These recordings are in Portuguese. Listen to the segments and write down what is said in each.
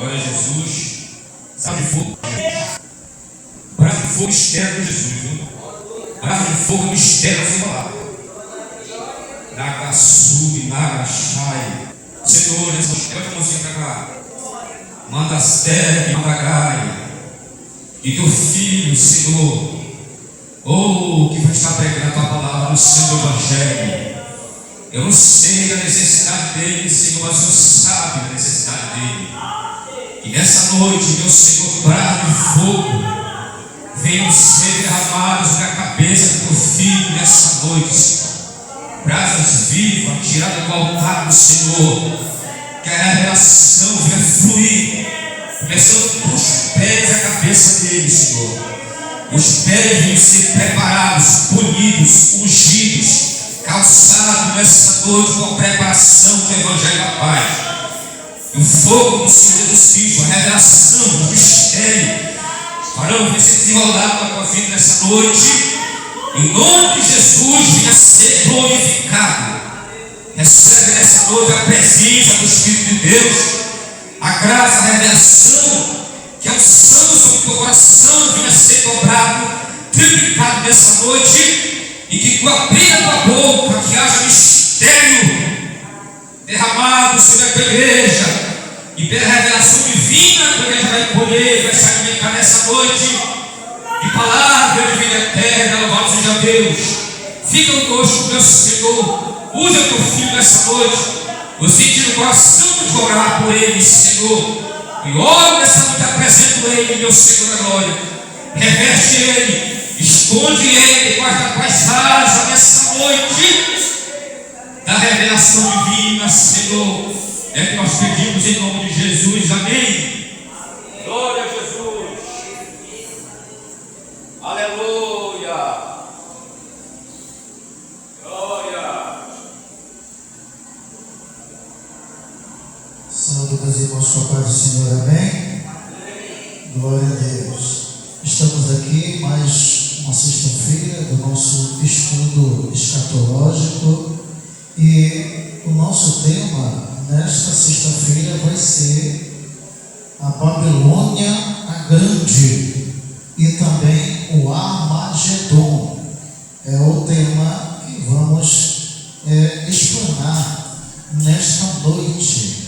Glória a Jesus. Sabe de fogo? Braço de fogo, mistério de Jesus, viu? Braço de fogo, mistério desenrolado. Nagaçu, Nagachai. Senhor, nessa leva a mãozinha pra cá. Manda serve, manda gai. E teu filho, Senhor, que vai estar pregando a tua palavra no seu evangelho. Eu não sei a necessidade dele, Senhor, mas eu sabe a necessidade dele. E nessa noite, meu Senhor, brado de fogo, venham ser derramados na cabeça do teu filho nessa noite, Senhor. Brasas vivas, tiradas do altar do Senhor. Que a revelação venha fluir, começando dos pés à cabeça dele, Senhor. Os pés venham ser preparados, polidos, ungidos, calçados nessa noite com a preparação do Evangelho da Paz. E o fogo do Senhor Jesus Cristo, a revelação do mistério, farão ser desenrolado na tua vida nessa noite. Em nome de Jesus, venha ser glorificado. Recebe nessa noite a presença do Espírito de Deus, a graça, a revelação, que a unção sobre o teu coração venha ser dobrado, triplicado nessa noite, e que tu abrir a tua boca, que haja mistério derramado sobre a tua igreja, e pela revelação divina, a tua igreja vai colher, vai se alimentar nessa noite, de palavra de vida eterna. Louvado seja Deus. Fica conosco, meu Senhor. Usa o teu filho nessa noite. Eu senti no coração de orar por ele, Senhor. E oro nessa noite, apresento ele, meu Senhor da glória. Reveste ele, esconde ele, guarda a paisagem nessa noite da revelação divina, Senhor. É que nós pedimos em nome de Jesus. Amém. Glória a Jesus. Aleluia. Glória. Saúde, meus irmãos, com a paz do Senhor, amém? Glória a Deus. Estamos aqui mais uma sexta-feira do nosso estudo escatológico, e o nosso tema nesta sexta-feira vai ser a Babilônia a Grande e também o Armagedon. É o tema que vamos explanar nesta noite.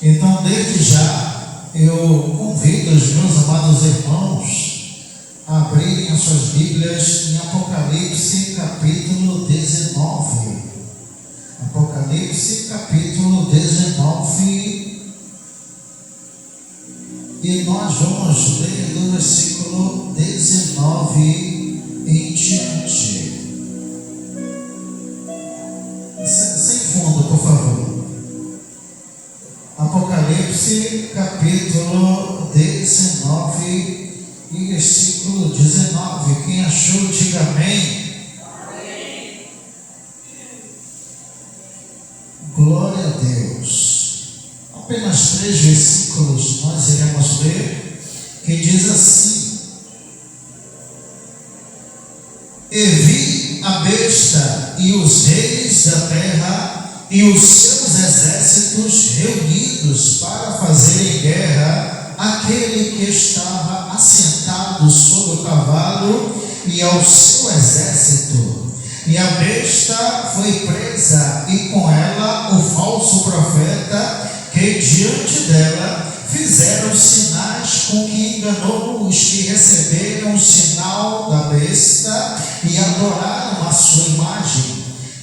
Então, desde já, eu convido os meus amados irmãos a abrirem as suas Bíblias em Apocalipse capítulo 19. Apocalipse capítulo 19. E nós vamos ler do versículo 19 em diante. Sem fundo, por favor. Apocalipse capítulo 19 e versículo 19. Quem achou, diga amém. Amém. Glória a Deus. Apenas 3 versículos nós iremos ler, que diz assim: E vi a besta e os reis da terra e os seus exércitos reunidos para fazerem guerra àquele que estava assentado sobre o cavalo e ao seu exército. E a besta foi presa, e com ela o falso profeta, que diante dela fizeram sinais com que enganou os que receberam o sinal da besta e adoraram a sua imagem.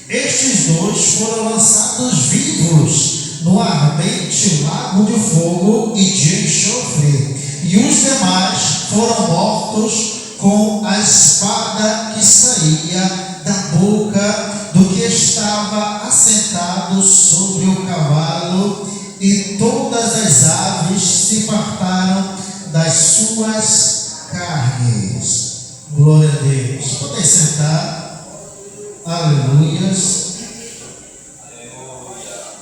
Estes dois foram lançados vivos no ardente lago de fogo e de enxofre, e os demais foram mortos com a espada que saía da boca do que estava assentado sobre o cavalo, e todas as aves se fartaram das suas carnes. Glória a Deus. Podem sentar. Aleluias.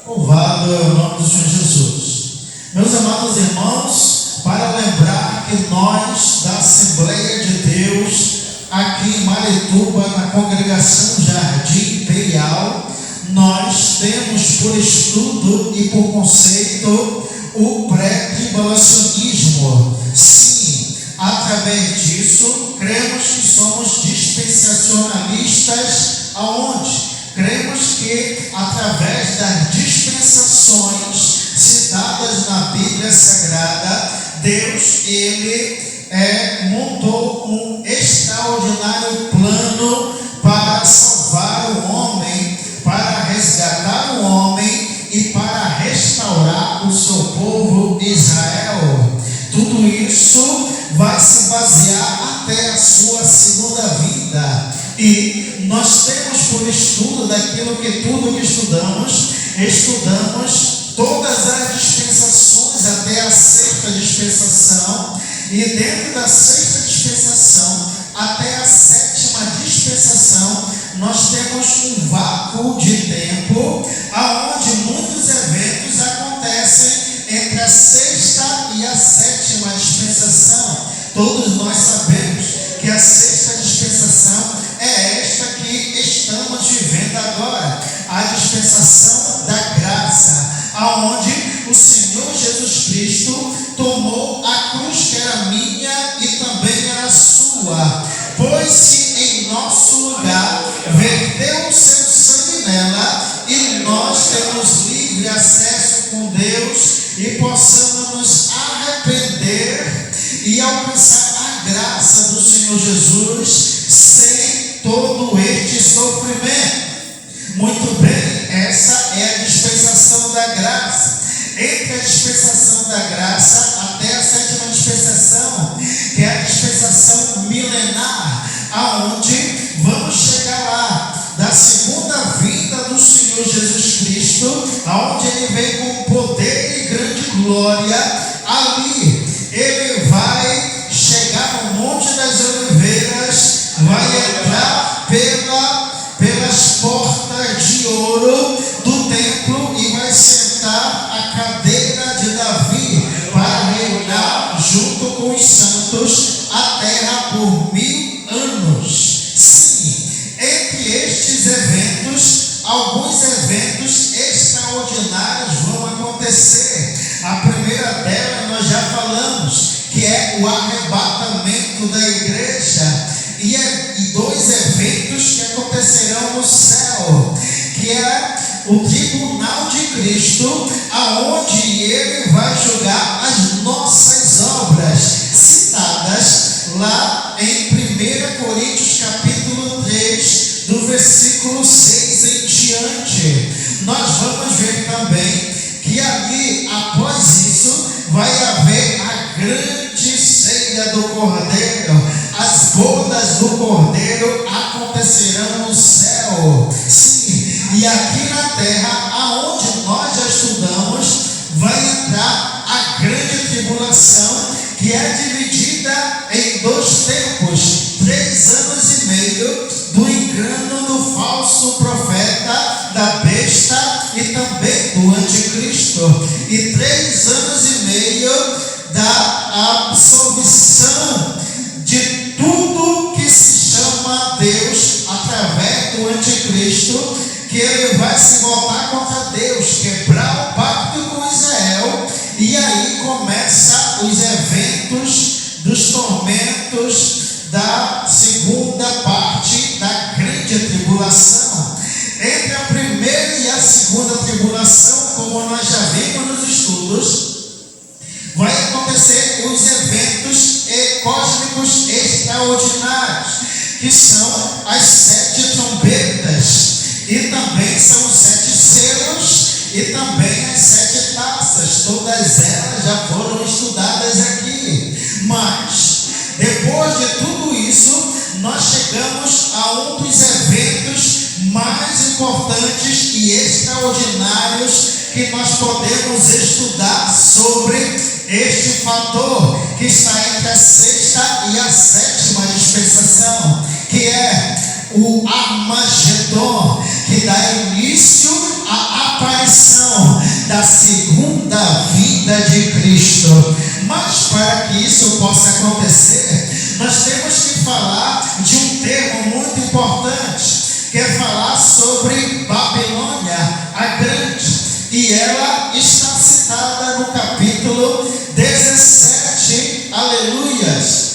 Louvado é o nome do Senhor Jesus. Meus amados irmãos, para lembrar que nós da Assembleia de Deus aqui em Marituba, na congregação Jardim Imperial, nós nós temos por estudo e por conceito o pré-tribulacionismo. Sim, através disso, cremos que somos dispensacionalistas. Aonde? Cremos que através das dispensações citadas na Bíblia Sagrada, Deus, montou um extraordinário plano para salvar o homem, para resgatar o homem e para restaurar o seu povo Israel. Tudo isso vai se basear até a sua segunda vinda. E nós temos por estudo daquilo que tudo que estudamos todas as dispensações até a sexta dispensação, e dentro da sexta dispensação até a sétima dispensação, nós temos um vácuo de tempo, aonde muitos eventos acontecem entre a sexta e a sétima dispensação. Todos nós sabemos que a sexta dispensação é esta que estamos vivendo agora, a dispensação da graça, aonde o Senhor Jesus Cristo tomou a cruz que era minha e também era sua, pôs-se em nosso lugar, verteu o seu sangue nela, e nós temos livre acesso com Deus e possamos nos arrepender e alcançar a graça do Senhor Jesus sem todo este sofrimento. Muito bem, essa é a dispensação da graça. Entre a dispensação da graça até a sétima dispensação, que é a dispensação milenar, aonde vamos chegar lá, da segunda vinda do Senhor Jesus Cristo, aonde Ele vem com poder e grande glória. Ali Ele vai chegar no Monte das Oliveiras, vai entrar pelas portas de ouro do templo e vai sentar a cadeira de Davi para reinar junto com os santos a terra por 1000 anos. Sim, entre estes eventos, alguns eventos extraordinários vão acontecer. A primeira dela nós já falamos, que é o arrebatamento da igreja, e dois eventos que acontecerão no céu, que é o tribunal de Cristo, aonde Ele vai julgar as nossas obras, citadas lá em 1 Coríntios capítulo 3, do versículo 6 em diante. Nós vamos ver também que ali, após isso, vai haver a grande ceia do Cordeiro. As bodas do Cordeiro acontecerão no céu. Sim, e aqui na terra, aonde nós já estudamos, vai entrar a grande tribulação, que é dividida em 2 tempos, 3 anos e meio do engano do falso profeta, da besta e também do anticristo, e 3 anos e meio da absolvição de tudo que se chama Deus através do anticristo, que ele vai se voltar contra Deus, quebrar o pacto com Israel, e aí começa os eventos dos tormentos da segunda parte da grande tribulação. Entre a primeira e a segunda tribulação, como nós já vimos nos estudos, vai acontecer os eventos cósmicos extraordinários, que são as 7 trombetas, e também são os 7 selos, e também as 7 taças. Todas elas já foram estudadas aqui. Mas, depois de tudo isso, nós chegamos a um dos eventos mais importantes e extraordinários que nós podemos estudar sobre este fator que está entre a sexta e a sétima dispensação, que é o Armagedon, que dá início à aparição da segunda vinda de Cristo. Mas para que isso possa acontecer, nós temos que falar de um termo muito importante, que é falar sobre Babilônia, a e ela está citada no capítulo 17, aleluias,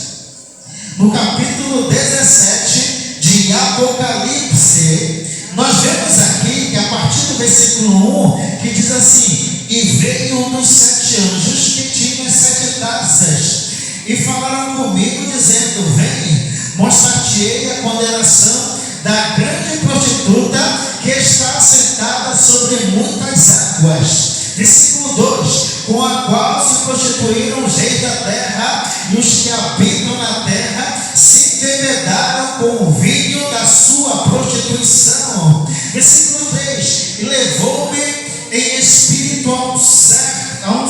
no capítulo 17 de Apocalipse. Nós vemos aqui que a partir do versículo 1, que diz assim: e veio um dos 7 anjos que tinha 7 taças, e falaram comigo, dizendo: vem, mostrar-te-ei a condenação da grande prostituta que está assentada sobre muitas águas. Versículo 2: com a qual se prostituíram os reis da terra, e os que habitam na terra se embebedaram com o vinho da sua prostituição. Versículo 3: e levou-me em espírito a um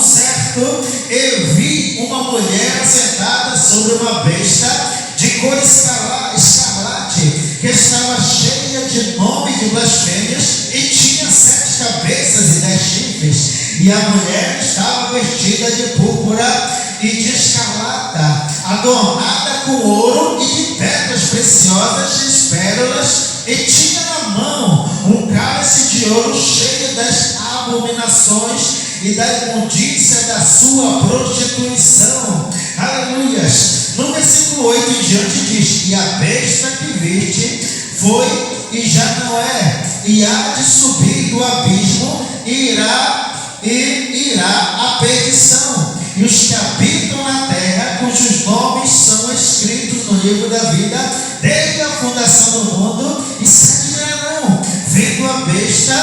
certo, e vi uma mulher sentada sobre uma besta de cor escarlate, que estava cheia de nome de blasfêmias, e tinha 7 cabeças e 10 chifres. E a mulher estava vestida de púrpura e de escarlata, adornada com ouro e de pedras preciosas e pérolas, e tinha na mão um cálice de ouro cheio das abominações e da imundícia da sua prostituição. Aleluias. No versículo 8 em diante diz: e a besta que viste foi e já não é, e há de subir do abismo, e irá à perdição, e os que habitam na terra, cujos nomes são escritos no livro da vida desde a fundação do mundo, e se admirarão vendo a besta,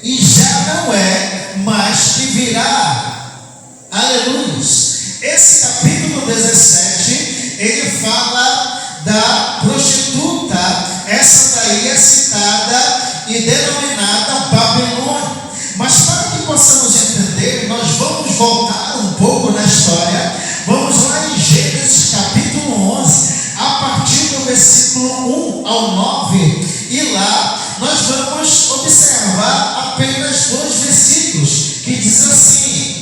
e já não é, mas que virá. Aleluia. Esse capítulo 17, ele fala da prostituta. Essa daí é citada e denominada Babilônia. Mas para que possamos entender, nós vamos voltar um pouco na história. Vamos lá em Gênesis capítulo 11, a partir do versículo 1 ao 9. E lá nós vamos observar apenas 2 versículos, que diz assim: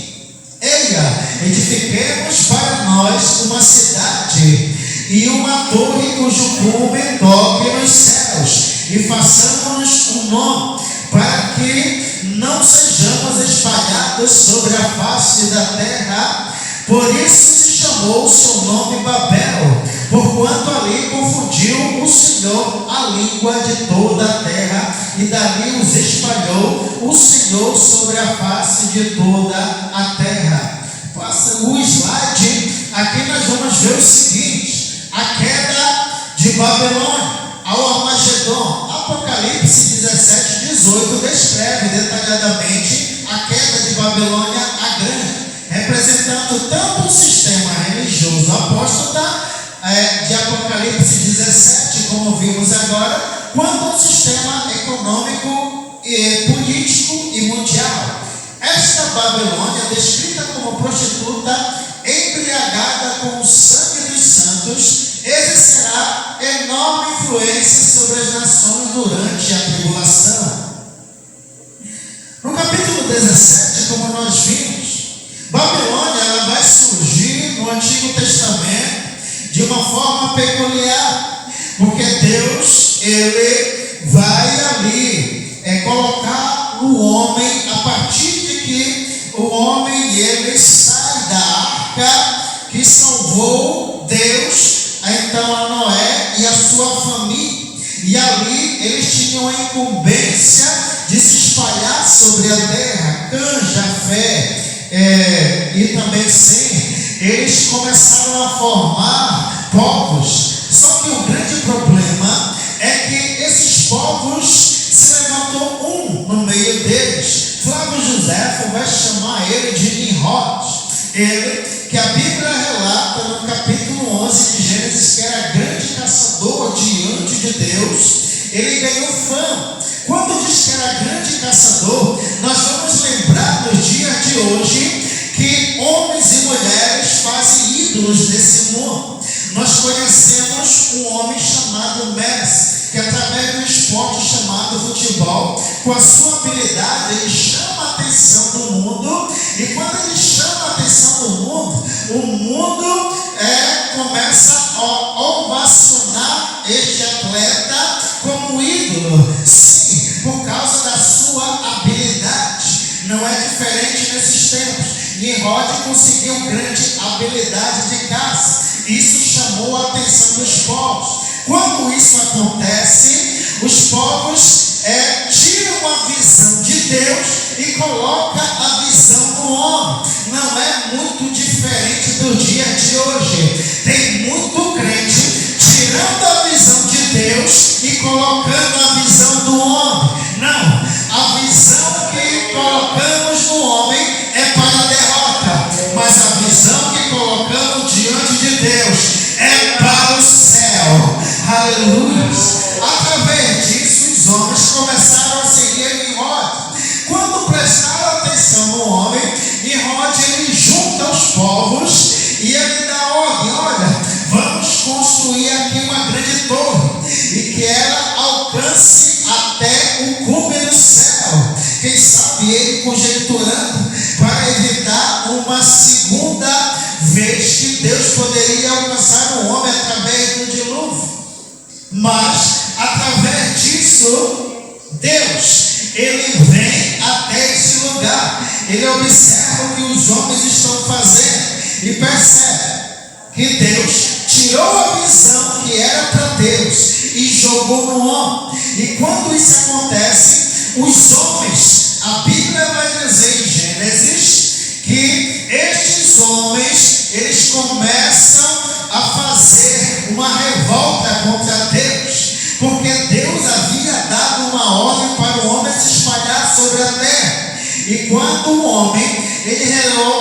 eia, edifiquemos para nós uma cidade e uma torre cujo cume toque nos céus, e façamos-nos um nome, para que não sejamos espalhados sobre a face da terra. Por isso se chamou o seu nome Babel, porquanto ali confundiu o Senhor a língua de toda a terra, e dali os espalhou o Senhor sobre a face de toda a terra. Passa o slide. Aqui nós vamos ver o seguinte: a queda de Babilônia ao Armagedon. Apocalipse 17:18 descreve detalhadamente a queda de Babilônia a Grande, representando tanto o sistema religioso apóstata de Apocalipse 17, como vimos agora, quanto o sistema econômico, político e mundial. Esta Babilônia, descrita como prostituta, embriagada com o sangue dos santos, exercerá enorme influência sobre as nações durante a tribulação. No capítulo 17, como nós vimos, Babilônia ela vai surgir no Antigo Testamento de uma forma peculiar, porque Deus ele vai ali colocar o homem, a partir de que o homem ele sai da arca que salvou Deus então a Noé e a sua família, e ali eles tinham a incumbência de se espalhar sobre a terra. Cã, Jafé e também Sem, eles começaram a formar povos. Só que o grande problema é que esses povos se levantou um no meio deles. Flávio Josefo vai chamar ele de Nimrod. Ele, que a Bíblia relata no capítulo 11 de Gênesis, que era grande caçador diante de Deus, ele ganhou fama. Quando diz que era grande caçador, nós vamos lembrar nos dias de hoje que homens e mulheres fazem ídolos nesse mundo. Nós conhecemos um homem chamado Messi, que através do esporte chamado futebol, com a sua habilidade, ele chama a atenção do mundo, e quando ele chama a atenção do mundo, o mundo começa a ovacionar este atleta como ídolo. Sim, por causa da sua habilidade. não é diferente nesses tempos. Nimrod conseguiu grande habilidade de caça. Isso chamou a atenção dos povos. Quando isso acontece, os povos tiram a visão de Deus e colocam a visão do homem. Não é muito diferente do dia de hoje. Tem muito crente tirando a visão de Deus e colocando a visão do homem. Não, a visão que colocamos no homem é para a derrota, mas a visão que colocamos diante de Deus é para o céu. Aleluia. Através disso, os homens começaram a seguir Nimrod. Quando prestaram atenção no homem, Nimrod ele junta os povos e ele dá ordem: olha, vamos construir aqui uma grande torre e que ela alcance até o cume do céu. Quem sabe ele conjecturando para evitar uma segunda vez que Deus poderia alcançar o homem através do dilúvio. Mas através disso, Deus ele vem até esse lugar. Ele observa o que os homens estão fazendo e percebe que Deus tirou a visão que era para Deus e jogou no homem. E quando isso acontece, os homens, a Bíblia vai dizer em Gênesis que estes homens, eles começam a fazer uma revolta contra Deus, porque Deus havia dado uma ordem para o homem se espalhar sobre a terra. E quando o homem ele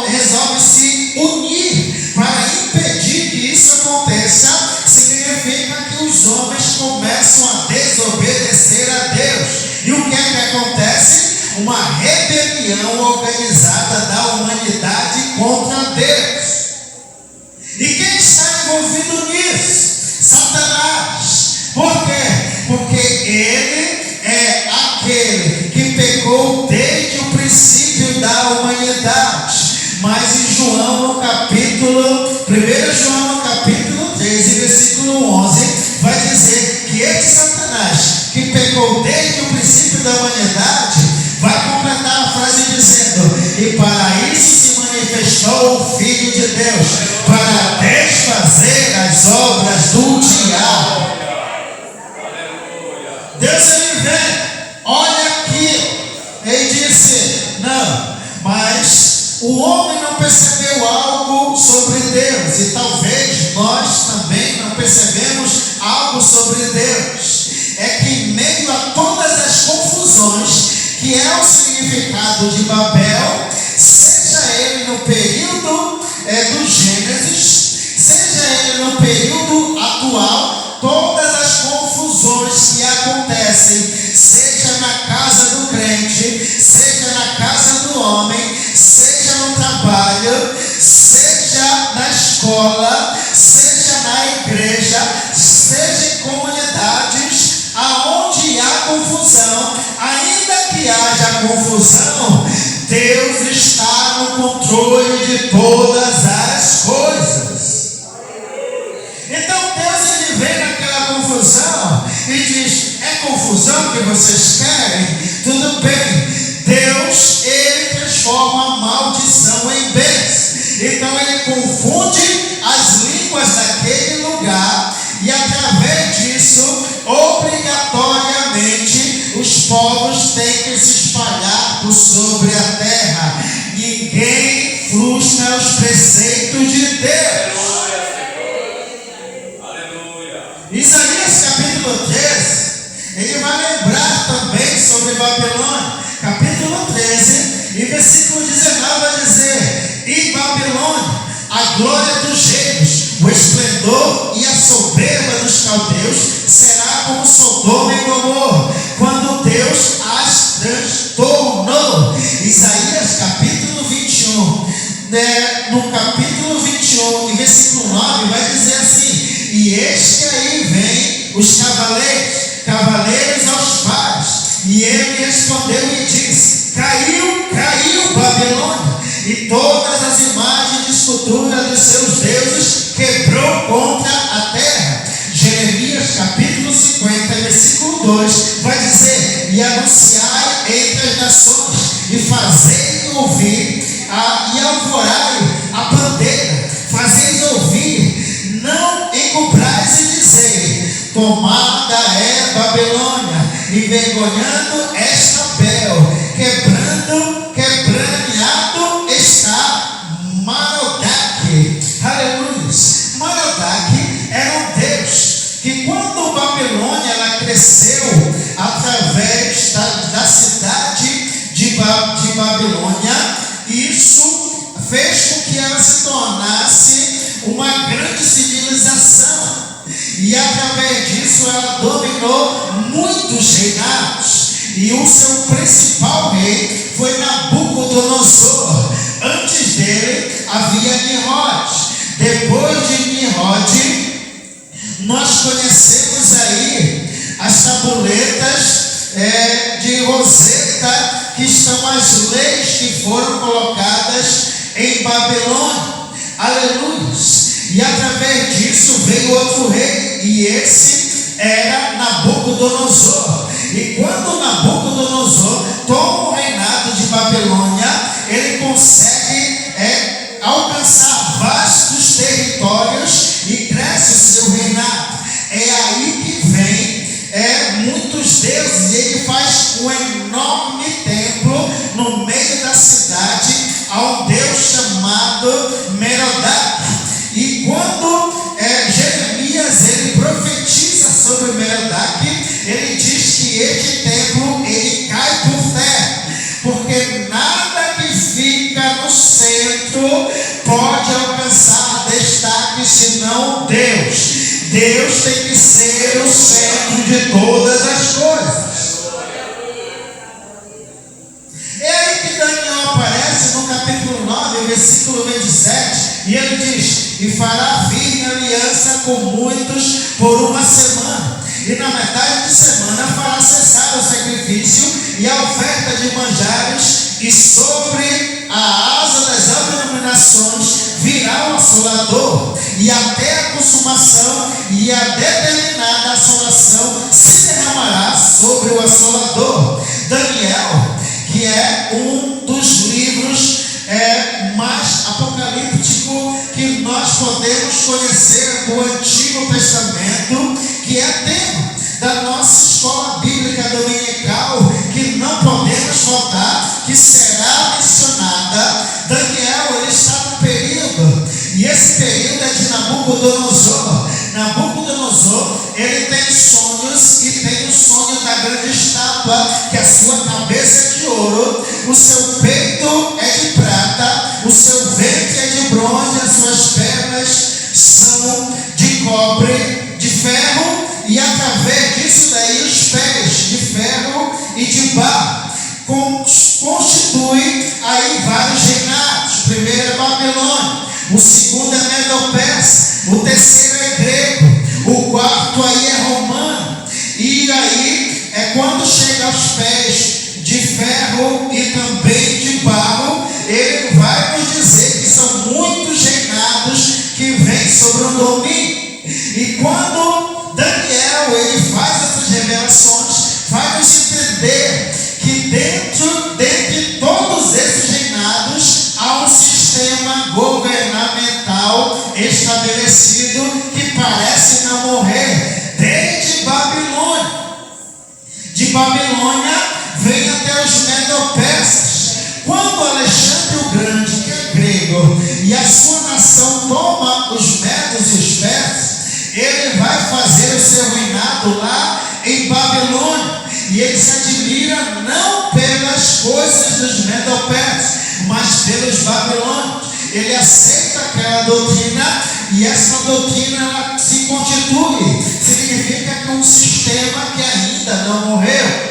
resolve se unir para impedir que isso aconteça, significa que os homens começam a desobedecer a Deus. E o que é que acontece? Uma rebelião organizada da humanidade contra Deus. E quem está envolvido nisso? Satanás. Por quê? Porque ele é aquele que pecou desde o princípio da humanidade. Mas em João, no capítulo 1 João, no capítulo 13, versículo 11, vai dizer que este Satanás, que pecou desde o princípio da humanidade, vai completar a frase dizendo: e para isso se manifestou o Filho de Deus, para desfazer as obras do diabo. Deus ele vem, olha aqui, ele disse: não, mas o homem não percebeu algo sobre Deus, e talvez nós também não percebemos algo sobre Deus. É que em meio a todas as confusões que é o significado de Babel, seja ele no período do Gênesis, seja ele no período atual, todas as confusões que acontecem, seja na casa do crente, seja na casa do homem, seja no trabalho, seja na escola, seja na igreja, seja em comunidades, aonde há confusão, ainda que haja confusão, Deus está no controle de todas as coisas. Então Deus ele vem naquela confusão e diz: é confusão que vocês querem? Tudo bem. Deus ele transforma a maldição em bênção. Então ele confunde as línguas daquele lugar e através disso, obrigatoriamente, os povos têm que se espalhar por sobre a terra. Ninguém frustra os preceitos de Deus. Isaías capítulo 13, ele vai lembrar também sobre Babilônia. Capítulo 13 e versículo 19 vai dizer: e Babilônia, a glória dos reinos, o esplendor e a soberba dos caldeus, será como Sodoma e Gomorra, quando Deus as transtornou. Isaías capítulo 21, no capítulo 21 e versículo 9 vai dizer assim: e eis que aí vem os cavaleiros aos pares. E ele respondeu e disse: caiu Babilônia, e todas as imagens de escultura dos seus deuses quebrou contra a terra. Jeremias capítulo 50, versículo 2 vai dizer: e anunciai entre entre as nações e fazei ouvir e alvorai a bandeira, fazeis ouvir, não encobrais e dizei, tomada é Babilônia, envergonhando esta Bel, quebranhado está Marodaque. Aleluia. Marodaque era um Deus que, quando Babilônia ela cresceu através da cidade de Babilônia, isso fez com que ela se tornasse uma grande civilização, e através disso ela dominou muitos reinados, e o seu principal rei foi Nabucodonosor. Antes dele havia Nimrod. Depois de Nimrod, nós conhecemos aí as tabuletas de Roseta, que são as leis que foram colocadas em Babilônia. Aleluia. E através disso veio outro rei, e esse era Nabucodonosor. E quando Nabucodonosor toma o reinado de Babilônia, ele consegue alcançar vastos territórios e cresce o seu reinado. É aí que vem muitos deuses, e ele faz um enorme templo no meio da cidade a um deus chamado Merodach. E quando Jeremias ele profetiza sobre Merodach, ele diz que este templo ele cai por terra, porque nada que fica no centro pode alcançar destaque senão Deus. Deus tem que ser o centro de todas as coisas. É aí que Daniel aparece no capítulo 9, versículo 27, e ele diz: e fará firme aliança com muitos por uma semana, e na metade de semana fará cessar o sacrifício e a oferta de manjares, e sobre a asa das abominações virá o assolador, e até a consumação e a determinada assolação se derramará sobre o assolador. Daniel, que é um dos livros mais apocalíptico que nós podemos conhecer do Antigo Testamento, que é tema da nossa escola bíblica dominical, que não podemos faltar, que será mencionada. Daniel, ele está no período, e esse período é de Nabucodonosor. Nabucodonosor, ele tem sonhos, e tem o sonho da grande estátua, que a sua cabeça é de ouro, o seu peito é de prata, o seu ventre é de bronze, as suas pernas são de cobre, de ferro, e através disso daí os pés de ferro e de barro constitui aí vários reinados. O primeiro é Babilônia, o segundo é Medo-Persa, o terceiro é grego, o quarto aí é romano, e aí quando chega aos pés de ferro e também de barro, ele vai nos dizer que são muitos reinados que vêm sobre o domínio. E quando Daniel ele faz essas revelações, faz-nos entender que dentre todos esses reinados há um sistema governamental estabelecido que parece não morrer desde Babilônia. De Babilônia vem até os Medo-Persas. Quando Alexandre o Grande, que é grego, e a sua nação toma os medos e os persas, ele vai fazer o seu reinado lá em Babilônia, e ele se admira não pelas coisas dos Medo-Persas, mas pelos babilônios. Ele aceita aquela doutrina, e essa doutrina ela se constitui, significa que é um sistema que ainda não morreu.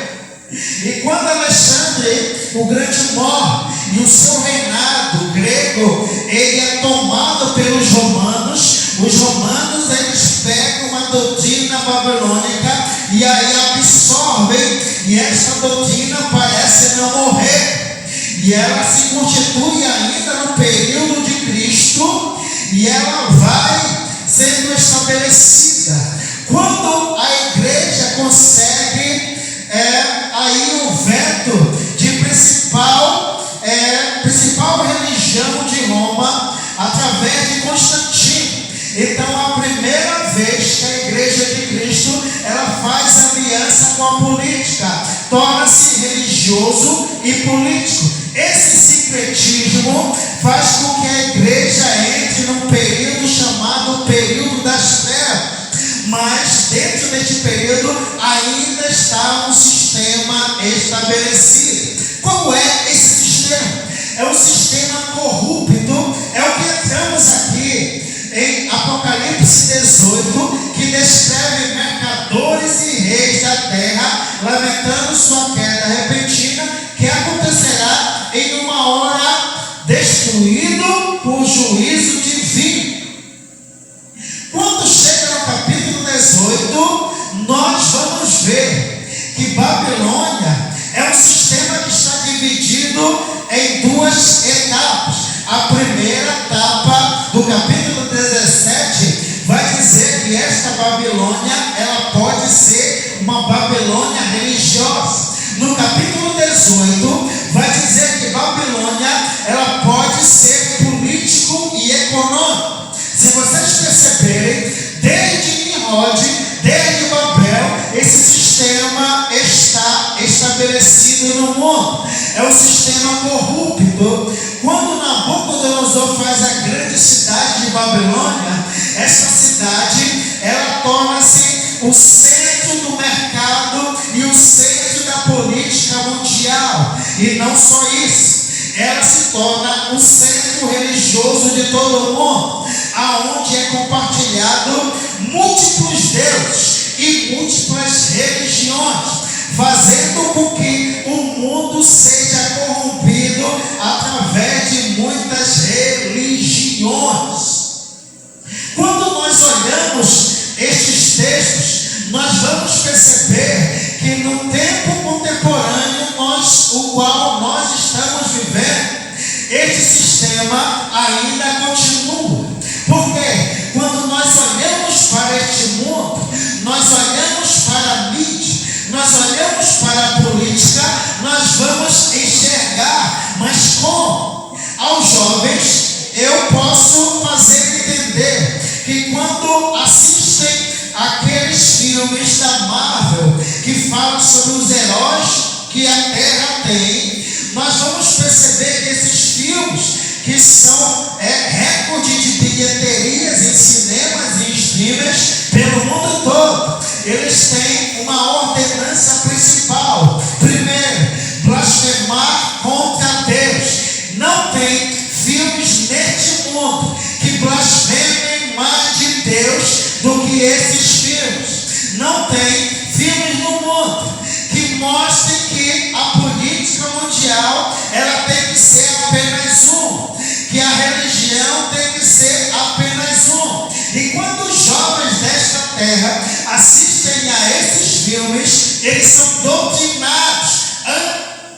E quando Alexandre o Grande morre, e o seu reinado grego ele é tomado pelos romanos, os romanos eles pegam uma doutrina babilônica e aí absorvem, e essa doutrina parece não morrer, e ela se constitui ainda no período de Cristo, e ela vai sendo estabelecida. Quando a igreja consegue aí o veto de através de Constantino. Então, a primeira vez que a Igreja de Cristo ela faz aliança com a política, torna-se religioso e político. Esse sincretismo faz com que a igreja entre num período chamado período das trevas. Mas dentro deste período ainda está um sistema estabelecido. Qual é esse sistema? É um sistema corrupto. É o que entramos aqui em Apocalipse 18, que descreve mercadores e reis da terra lamentando sua queda repentina, que acontecerá em uma hora, destruído por juízo divino. Quando chega no capítulo 18, nós vamos ver que Babilônia é um sistema que está dividido em duas etapas. A primeira etapa do capítulo 17 vai dizer que esta Babilônia ela pode ser uma Babilônia religiosa. No capítulo 18 vai dizer que Babilônia ela pode ser político e econômico. Se vocês perceberem, desde Nimrod, desde Babel, esse sistema está estabelecido no mundo. É um sistema corrupto. Quando Nabucodonosor faz a grande cidade de Babilônia, essa cidade ela torna-se o centro do mercado e o centro da política mundial. E não só isso, ela se torna um centro religioso de todo o mundo, aonde é compartilhado múltiplos deuses e múltiplas religiões, fazendo com que o mundo seja corrompido através de muitas religiões. Quando nós olhamos estes textos, nós vamos perceber que no tempo contemporâneo, o qual nós estamos vivendo, este sistema ainda continua. Porque quando nós olhamos para este mundo, nós olhamos para a mídia, nós olhamos para a política, nós vamos enxergar, mas como? Aos jovens, eu posso fazer entender que quando assistem aqueles filmes da Marvel que falam sobre os heróis que a Terra tem, nós vamos perceber que esses filmes que são recorde de bilheterias em cinemas e streamers pelo mundo todo, eles têm uma ordenança principal. Primeiro, blasfemar contra Deus. Não tem filmes neste mundo que blasfemem mais de Deus do que esses filmes. Não tem filmes no mundo que mostrem que a política mundial ela tem que ser apenas um, que a religião tem que ser apenas um. E quando os jovens desta terra assistem a esses filmes, eles são doutrinados,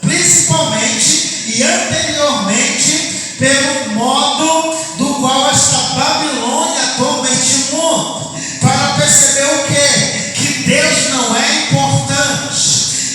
principalmente e anteriormente, pelo modo do qual esta Babilônia toma este mundo, para perceber o quê? Que Deus não é importante,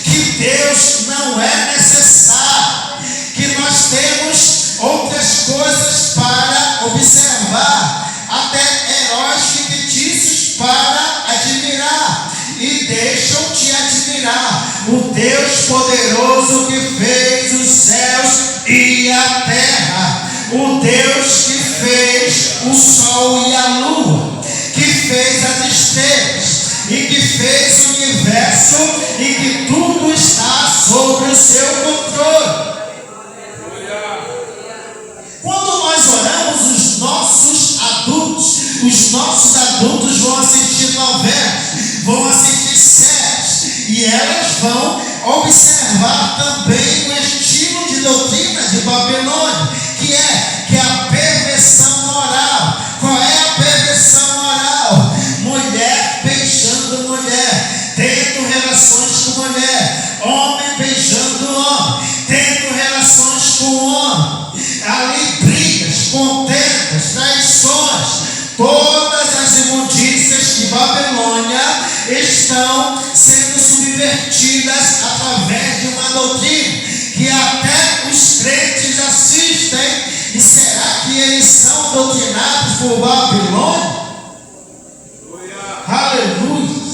que Deus não é necessário, que nós temos outras coisas para observar, até heróis fictícios para admirar, e deixam de admirar o Deus poderoso que fez os céus e a terra, o Deus que fez o sol e a lua, que fez as estrelas e que fez o universo e que tudo está sob o seu controle. Quando nós oramos, os nossos adultos vão assistir novelas, vão assistir séries, e elas vão observar também o estilo de doutrina de Babilônia, que é a perversão moral. Qual é a perversão moral? Mulher beijando mulher, tendo relações com mulher, homem beijando homem, tendo relações com homem, ali brigas, contendas, traições, todas as imundícias de Babilônia estão sendo subvertidas através de uma doutrina que até os crentes assistem. E será que eles são doutrinados por Babilônia. Aleluia.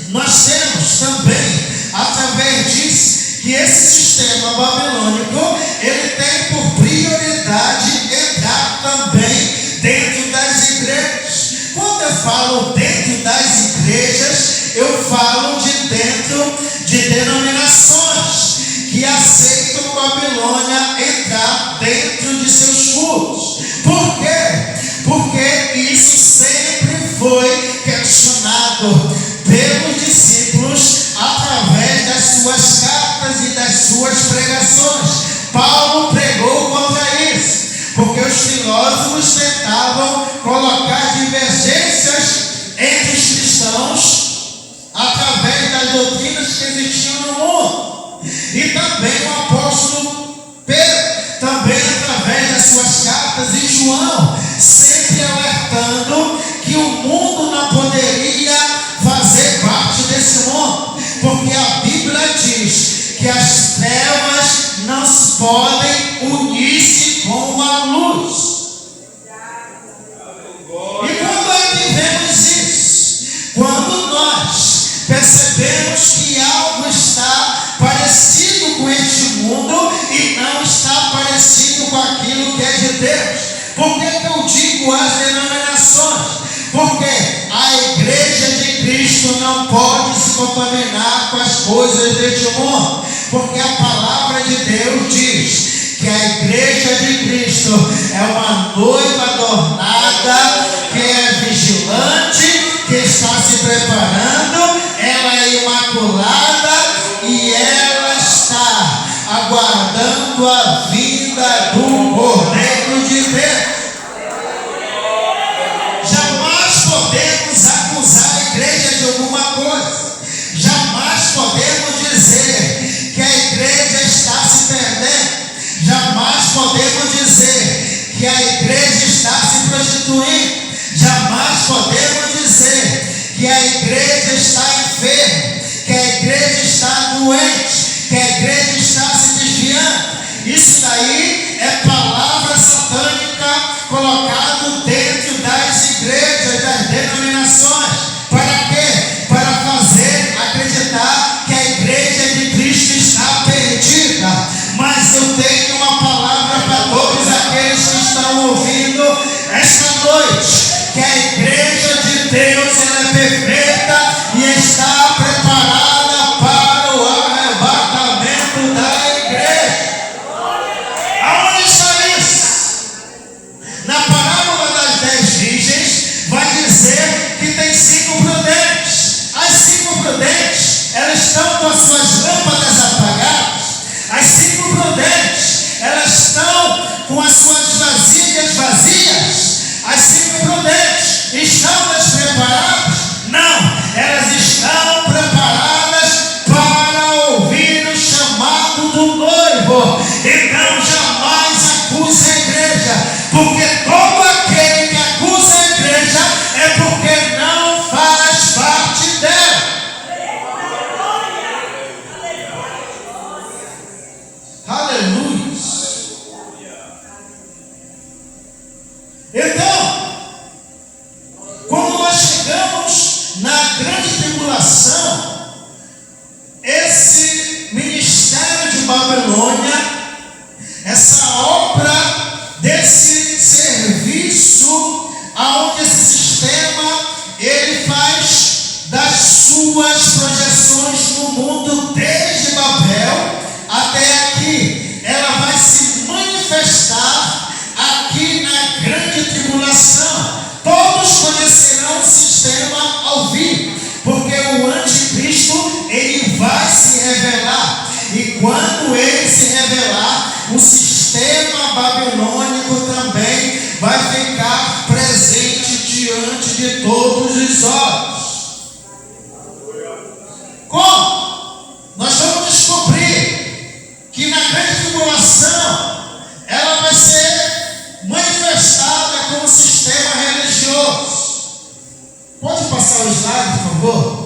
Nós temos também, através disso, que esse sistema babilônico, ele tem por prioridade entrar também dentro das igrejas. Quando eu falo dentro das igrejas, eu falo de dentro de denominações que aceitam Babilônia entrar dentro de seus cultos. Por quê? Porque isso sempre foi questionado pelos discípulos através das suas cartas e das suas pregações. Paulo pregou contra isso, porque os filósofos tentavam colocar divergências entre os cristãos através das doutrinas que existiam no mundo. E também o apóstolo Pedro, também através das suas cartas, e João, sempre alertando que o mundo não poderia fazer parte desse mundo, porque a Bíblia diz que as trevas não podem unir-se com a luz. E quando entendemos isso, quando nós percebemos que algo está parecido com este mundo e não está parecido com aquilo que é de Deus, por que eu digo as denominações? Porque a igreja de Cristo não pode se contaminar com as coisas deste mundo, porque a palavra de Deus diz que a igreja de Cristo é uma noiva adornada, que é vigilante, que está se preparando, ela é imaculada e ela está aguardando a vinda do Cordeiro de Deus. Jamais podemos acusar a igreja de alguma coisa. Jamais podemos dizer que a igreja está se perdendo. Jamais podemos dizer que a igreja está se prostituindo. Jamais podemos dizer que a igreja está enferma, que a igreja está doente, que a igreja está se desviando. Isso daí é palavra satânica colocado dentro das igrejas, das denominações. Para quê? Para fazer acreditar que a igreja de Cristo está perdida. Mas eu tenho uma palavra para todos aqueles que estão ouvindo esta noite, que a igreja de Deus ela é perfeita e está preparada para o arrebatamento da igreja. Aonde está isso? Na parábola das 10 virgens vai dizer que tem 5 prudentes. As 5 prudentes, elas estão com as suas lâmpadas apagadas. As 5 prudentes, elas estão com as suas vasilhas vazias. As 5 prudentes estão despreparadas? Não, elas estão preparadas para ouvir o chamado do noivo. Então jamais acuse a igreja, porque todo aquele que acusa a igreja é porque não faz parte dela. Aleluia. Então, quando nós chegamos na grande tribulação, esse ministério de Babilônia, essa obra desse serviço, aonde esse sistema ele faz das suas projeções no mundo desde Babel até aqui, ela vai se manifestar aqui na grande tribulação. Todos conhecerão o sistema ao vivo, porque o anticristo ele vai se revelar, e quando ele se revelar, o sistema babilônico também vai ficar presente diante de todos os olhos. Como? Nós vamos descobrir que na grande tribulação ela vai ser manifestada como sistema religioso. Pode passar o slide, por favor?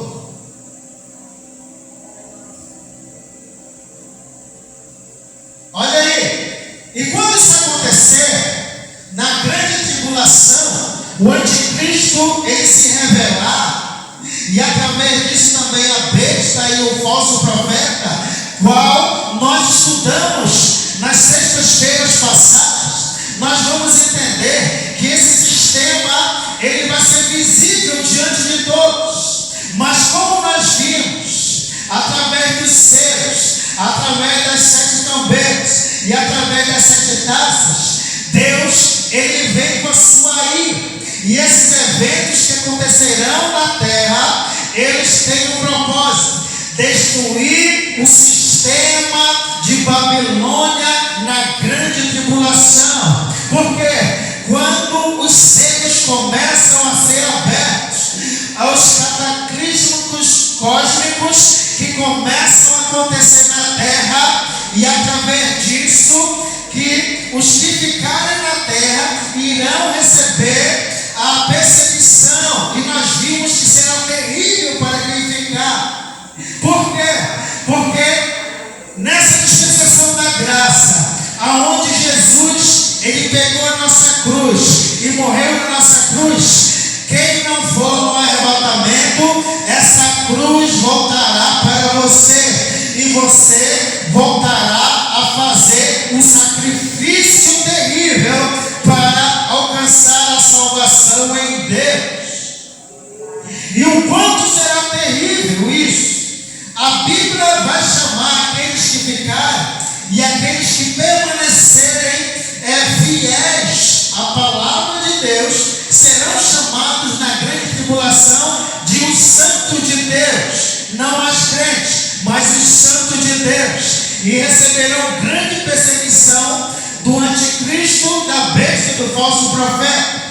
Olha aí. E quando isso acontecer, na grande tribulação, o anticristo ele se revelar, e através disso também a besta e o falso profeta, qual nós estudamos nas sextas-feiras passadas, nós vamos entender que esse sistema ele vai ser visível diante de todos, mas como nós vimos, através dos selos, através das 7 trombetas e através das 7 taças, Deus ele vem com a sua ira, e esses eventos que acontecerão na terra, eles têm um propósito: destruir o sistema de Babilônia na grande tribulação. Porque quando os selos começam a ser abertos aos cataclísmicos cósmicos que começam a acontecer na terra, e através disso que os que ficarem na terra irão receber a perseguição, e nós vimos que será terrível para quem ficar. Por quê? Porque nessa dispensação da graça, aonde Jesus ele pegou a nossa cruz e morreu na nossa cruz, quem não for no arrebatamento, essa cruz voltará para você, e você voltará a fazer um sacrifício terrível para alcançar a salvação em Deus. E o quanto será terrível isso? A Bíblia vai chamar aqueles que ficarem e aqueles que permanecerem fiéis à palavra de Deus, serão chamados na grande tribulação de os santos de Deus, não as crentes, mas os santos de Deus, e receberão grande perseguição do anticristo, da besta e do falso profeta.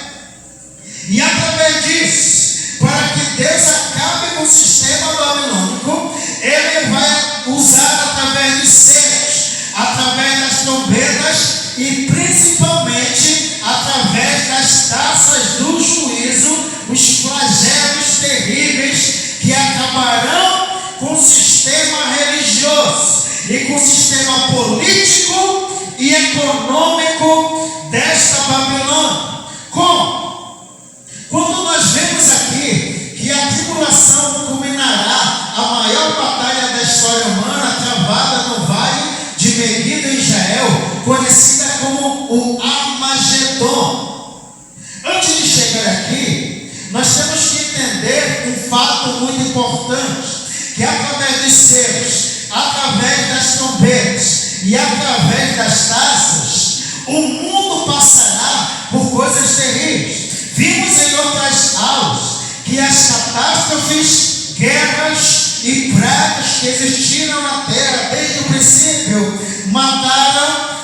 E através disso, para que Deus acabe com o sistema babilônico, ele vai usar através dos selos, através das trombetas e principalmente através das taças do juízo, os flagelos terríveis que acabarão com o sistema religioso e com o sistema político e econômico desta Babilônia. Como? Quando nós vemos aqui que a tribulação culminará a maior batalha da história humana, travada no vale de Meguido, em Israel, conhecida como o Armagedon. Antes de chegar aqui, nós temos que entender um fato muito importante, que através dos selos, através das trombetas e através das taças, o mundo passará por coisas terríveis. Vimos em outras aulas que as catástrofes, guerras e pragas que existiram na terra desde o princípio mataram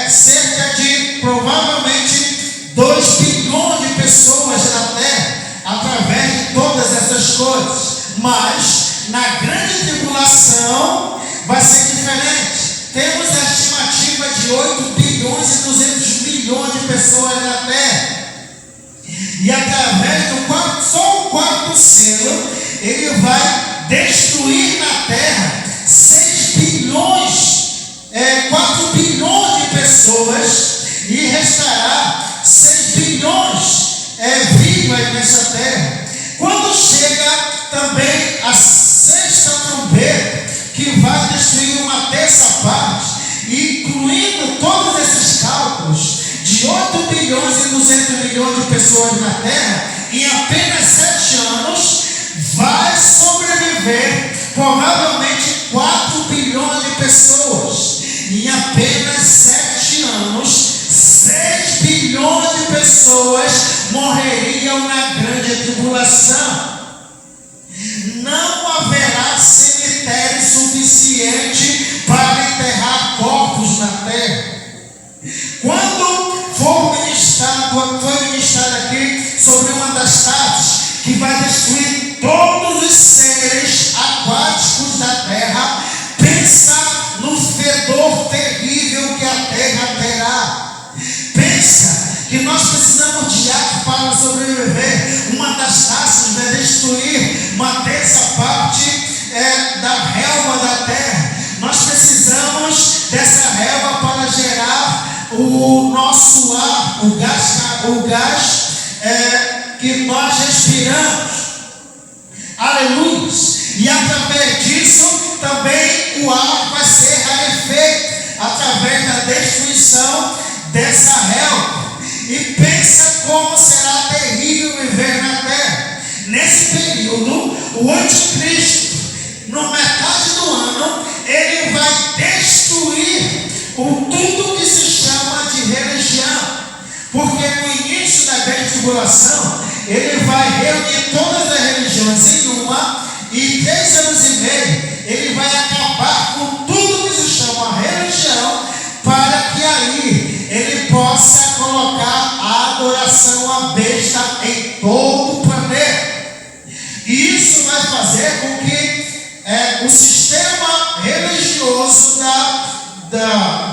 cerca de provavelmente 2 bilhões de pessoas na terra através de todas essas coisas. Mas na grande tribulação vai ser diferente. Temos a estimativa de 8 bilhões e 200 milhões de pessoas na terra. E através do só o quarto selo, ele vai destruir na terra 6 bilhões, 4 bilhões de pessoas, e restará 6 bilhões vivas nessa terra. Quando chega também a 6ª trombeta, que vai destruir uma terça parte, incluindo todos esses cálculos, de 8 bilhões e 200 milhões de pessoas na terra, em apenas 7 anos, vai sobreviver provavelmente 4 bilhões de pessoas. Em apenas 7 anos, 6 bilhões de pessoas morreriam na grande tribulação. Não haverá cemitério suficiente para enterrar corpos na terra. Quando foi ministrado aqui sobre uma das taças que vai destruir todos os seres aquáticos da terra, pensa no fedor terrível que a terra terá. Pensa que nós precisamos de ar para sobreviver. Uma das taças vai destruir uma terça parte da relva da terra. Nós precisamos dessa relva para gerar o o nosso ar, o gás que nós respiramos. Aleluia! E através disso também o ar vai ser rarefeito através da destruição dessa relva. E pensa como será terrível viver na terra. Nesse período, o anticristo, na metade do ano, ele vai destruir tudo que se chama de religião. Porque no início da grande tribulação, ele vai reunir todas as religiões em uma, e 3 anos e meio, ele vai acabar com tudo que se chama religião, para que aí ele possa colocar a adoração à besta em todo o planeta. E isso vai fazer com que o sistema religioso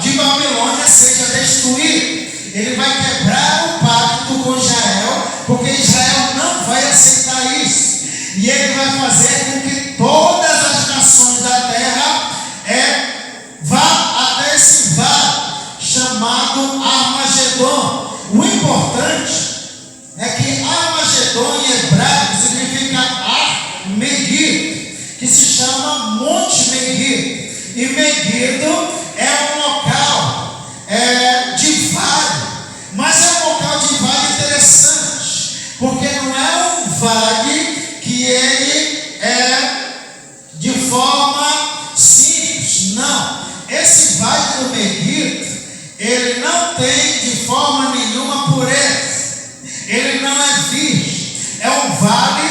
de Babilônia seja destruído. Ele vai quebrar o pacto com Israel, porque Israel não vai aceitar isso. E ele vai fazer com que todas as nações da terra vá até esse vale chamado Armagedon. O importante é que Armagedon em hebraico significa Ar-Megiddo, que se chama Monte Megiddo. E Megiddo é um local de vale, mas é um local de vale interessante, porque não é um vale que ele é de forma simples, não. Esse vale do Megiddo, ele não tem de forma nenhuma pureza, ele não é virgem, é um vale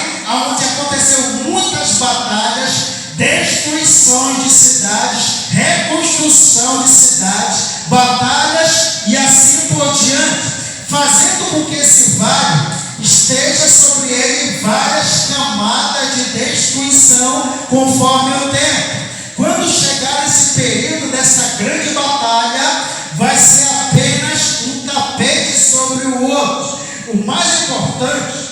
onde aconteceu muitas batalhas, destruições de cidades, reconstrução de cidades, batalhas e assim por diante, fazendo com que esse vale esteja sobre ele várias camadas de destruição conforme o tempo. Quando chegar esse período dessa grande batalha, vai ser apenas um tapete sobre o outro. O mais importante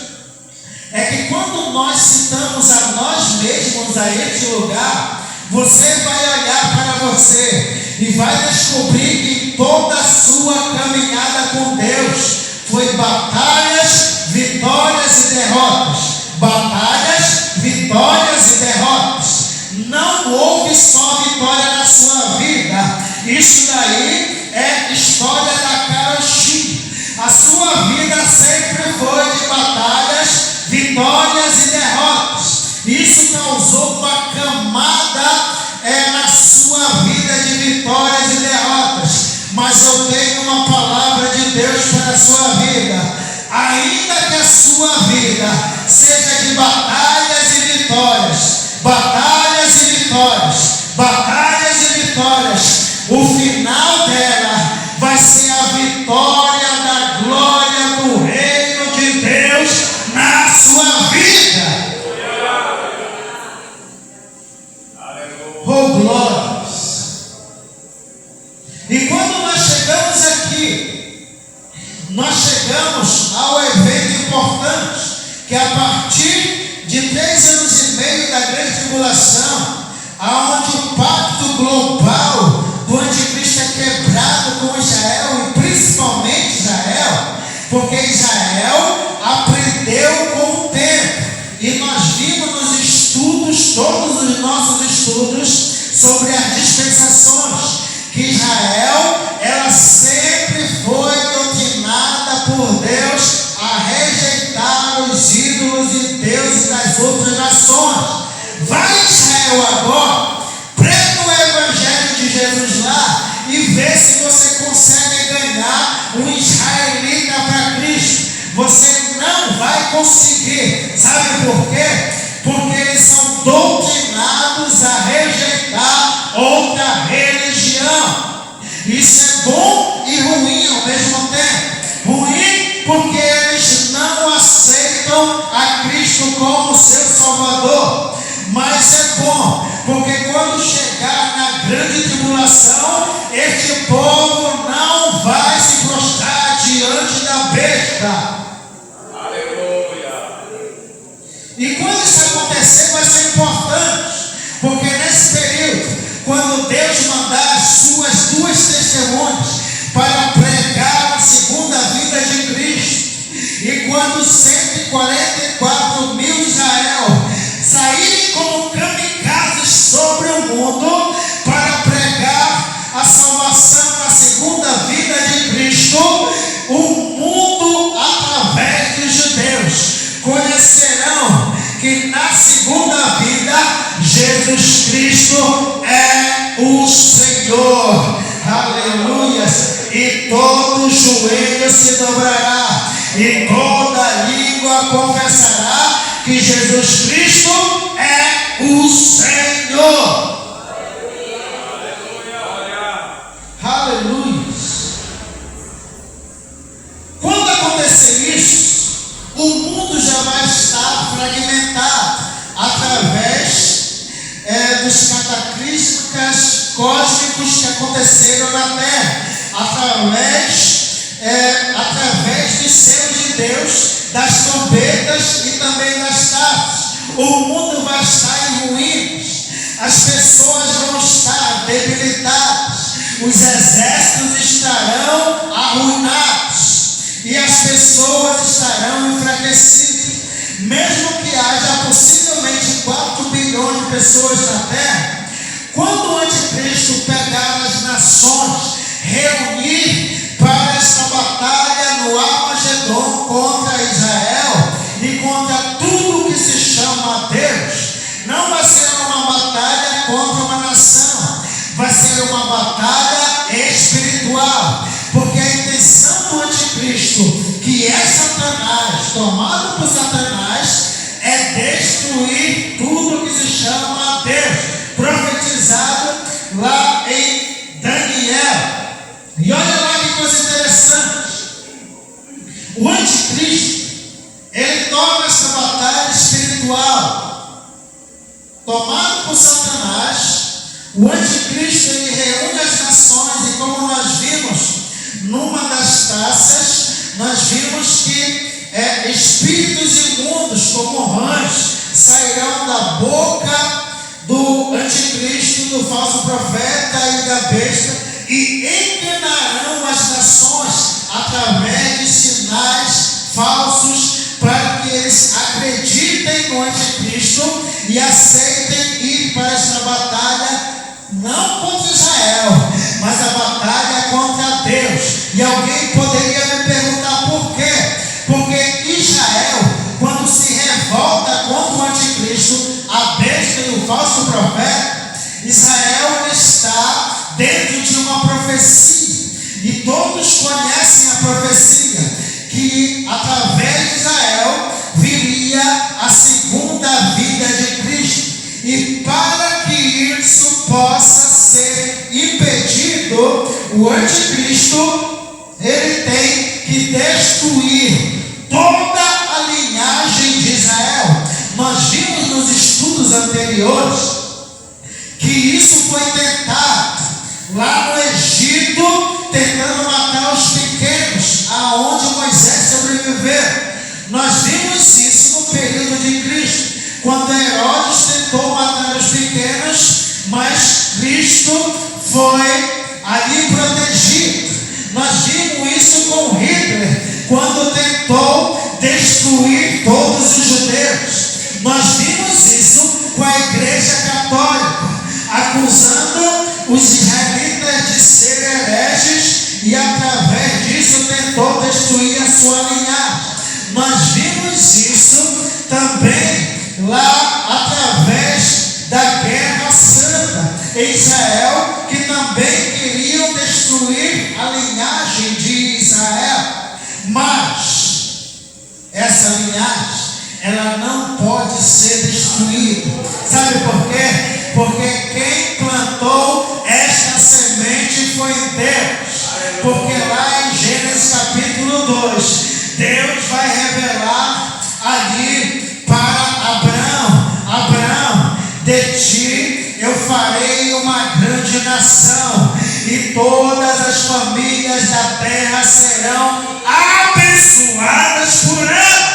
é que quando nós citamos a nós mesmos a este lugar, você vai olhar para você e vai descobrir que toda a sua caminhada com Deus foi batalhas, vitórias e derrotas. Batalhas, vitórias e derrotas. Não houve só vitória na sua vida. Isso daí é história da carochinha. A sua vida sempre foi de batalhas, vitórias e derrotas. Isso causou uma camada na sua vida de vitórias e derrotas. Mas eu tenho uma palavra de Deus para a sua vida. Ainda que a sua vida seja de batalhas e vitórias, batalhas e vitórias, batalhas e vitórias, o final dela vai ser a vitória da glória do reino de Deus na sua vida. Oh, glórias! E quando nós chegamos aqui, nós chegamos ao evento importante, que a partir de 3 anos e meio da grande tribulação, aonde o pacto global do anticristo é quebrado com Israel, e principalmente Israel, porque Israel aprendeu com o tempo. E nós vimos nos estudos, todos os nossos estudos, sobre as dispensações, que Israel, ela sempre foi doutrinada por Deus a rejeitar os ídolos e deuses das outras nações. Vai Israel agora, prega o evangelho de Jesus lá e vê se você consegue ganhar um israelita para Cristo. Você não vai conseguir. Sabe por quê? Porque eles são doutrinados a rejeitar outra religião. Isso é bom e ruim ao mesmo tempo. Ruim porque eles não aceitam a Cristo como seu Salvador. Mas é bom, porque quando chegar na grande tribulação, este povo não vai se prostrar diante da besta. E quando isso acontecer, vai ser importante, porque nesse período, quando Deus mandar as suas 2 testemunhas para pregar na segunda vida, Jesus Cristo é o Senhor. Aleluia! E todo joelho se dobrará, e toda língua confessará que Jesus Cristo é o Senhor. Aleluia! Quando acontecer isso, o mundo já vai estar fragmentado através dos cataclísmicos cósmicos que aconteceram na Terra, através do selo de Deus, das trombetas e também das taças. O mundo vai estar em ruínas, as pessoas vão estar debilitadas, os exércitos estarão arruinados e as pessoas estarão enfraquecidas. Mesmo que haja possivelmente 4 bilhões de pessoas na Terra, quando o anticristo pegar as nações, reunir para esta batalha no Armagedon contra Israel e contra tudo que se chama Deus, não vai ser uma batalha contra uma nação, vai ser uma batalha espiritual, porque a intenção do anticristo, que é Satanás, tomado por Satanás, é destruir tudo que se chama Deus, profetizado lá em Daniel. E olha lá que coisa interessante, o anticristo, ele toma essa batalha espiritual, tomado por Satanás. O anticristo, ele reúne as nações, e como nós vimos numa das taças, nós vimos que espíritos imundos como rãs sairão da boca do anticristo, do falso profeta e da besta, e enganarão as nações através de sinais falsos, para que eles acreditem no anticristo e aceitem ir para esta batalha, não contra Israel, mas a batalha contra Deus. E alguém poderia me perguntar por quê? Porque Israel, quando se revolta contra o anticristo, a besta e o falso profeta, Israel está dentro de uma profecia, e todos conhecem a profecia, que através de Israel viria a segunda vida de Cristo. E para que isso possa ser impedido, o anticristo, ele tem que destruir toda a linhagem de Israel. Nós vimos nos estudos anteriores que isso foi tentado lá no Egito, tentando matar os pequenos, aonde Moisés sobreviveu. Nós vimos isso no período de Cristo, quando Herodes tentou matar os pequenos, mas Cristo foi ali protegido. Nós vimos isso com Hitler, quando tentou destruir todos os judeus. Nós vimos isso com a Igreja Católica, acusando os israelitas de serem hereges, e através disso tentou destruir a sua linhagem. Nós vimos isso também lá através da Guerra Santa em Israel, que também queriam destruir a linhagem de Israel. Mas essa linhagem, ela não pode ser destruída. Sabe por quê? Porque quem plantou esta semente foi Deus. Porque lá em Gênesis capítulo 2, Deus vai revelar ali para Abraão, de ti eu farei uma grande nação, e todas as famílias da terra serão abençoadas por ela.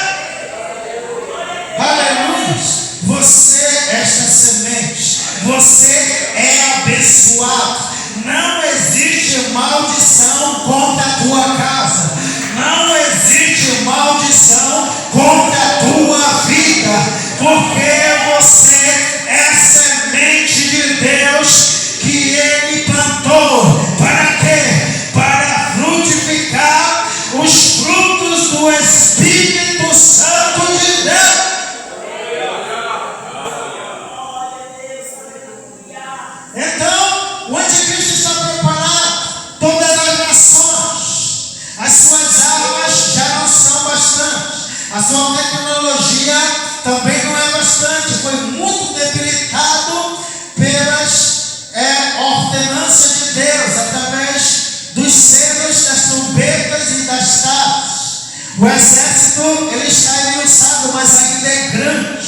Aleluia! Você, esta semente, você é abençoado. Não existe maldição contra a tua casa, não existe maldição contra a tua vida, porque você é semente de Deus que Ele plantou. Para quê? Para frutificar os frutos do Espírito Santo de Deus. também não é bastante, foi muito debilitado pelas ordenanças de Deus, através dos selos, das trombetas e das taças. O exército, ele está engrossado, mas ainda é grande,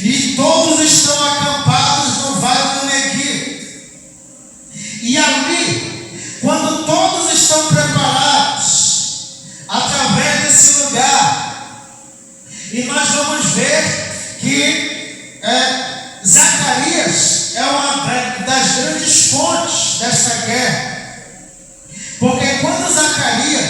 e todos estão acampados no vale do Meguido. E ali, quando todos estão preparados, através desse lugar, e nós vamos ver que Zacarias é uma das grandes fontes desta guerra. Porque quando Zacarias,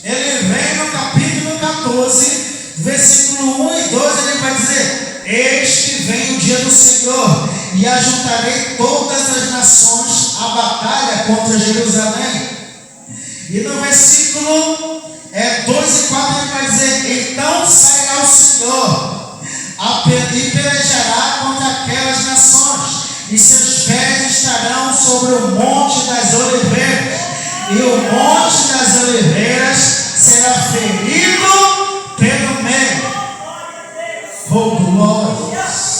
ele vem no capítulo 14, versículo 1 e 12, ele vai dizer: eis que vem o dia do Senhor, e ajuntarei todas as nações à batalha contra Jerusalém. E no versículo 2 e 4 ele vai dizer: então sairá o Senhor e pelejará contra aquelas nações, e seus pés estarão sobre o monte das oliveiras, e o monte das oliveiras será ferido pelo meio. Oh, glórias!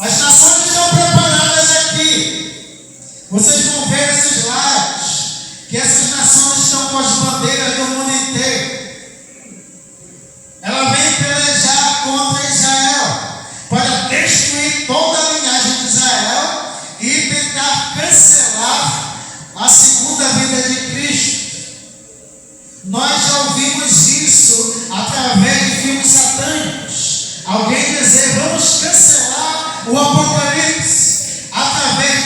As nações estão preparadas aqui. Vocês vão ver esses slides, que essas nações estão com as bandeiras do mundo inteiro. Ela vem pelejar contra Israel, para destruir toda a linhagem de Israel e tentar cancelar a segunda vinda de Cristo. Nós já ouvimos isso através de filmes satânicos. Alguém dizer: vamos cancelar o Apocalipse, através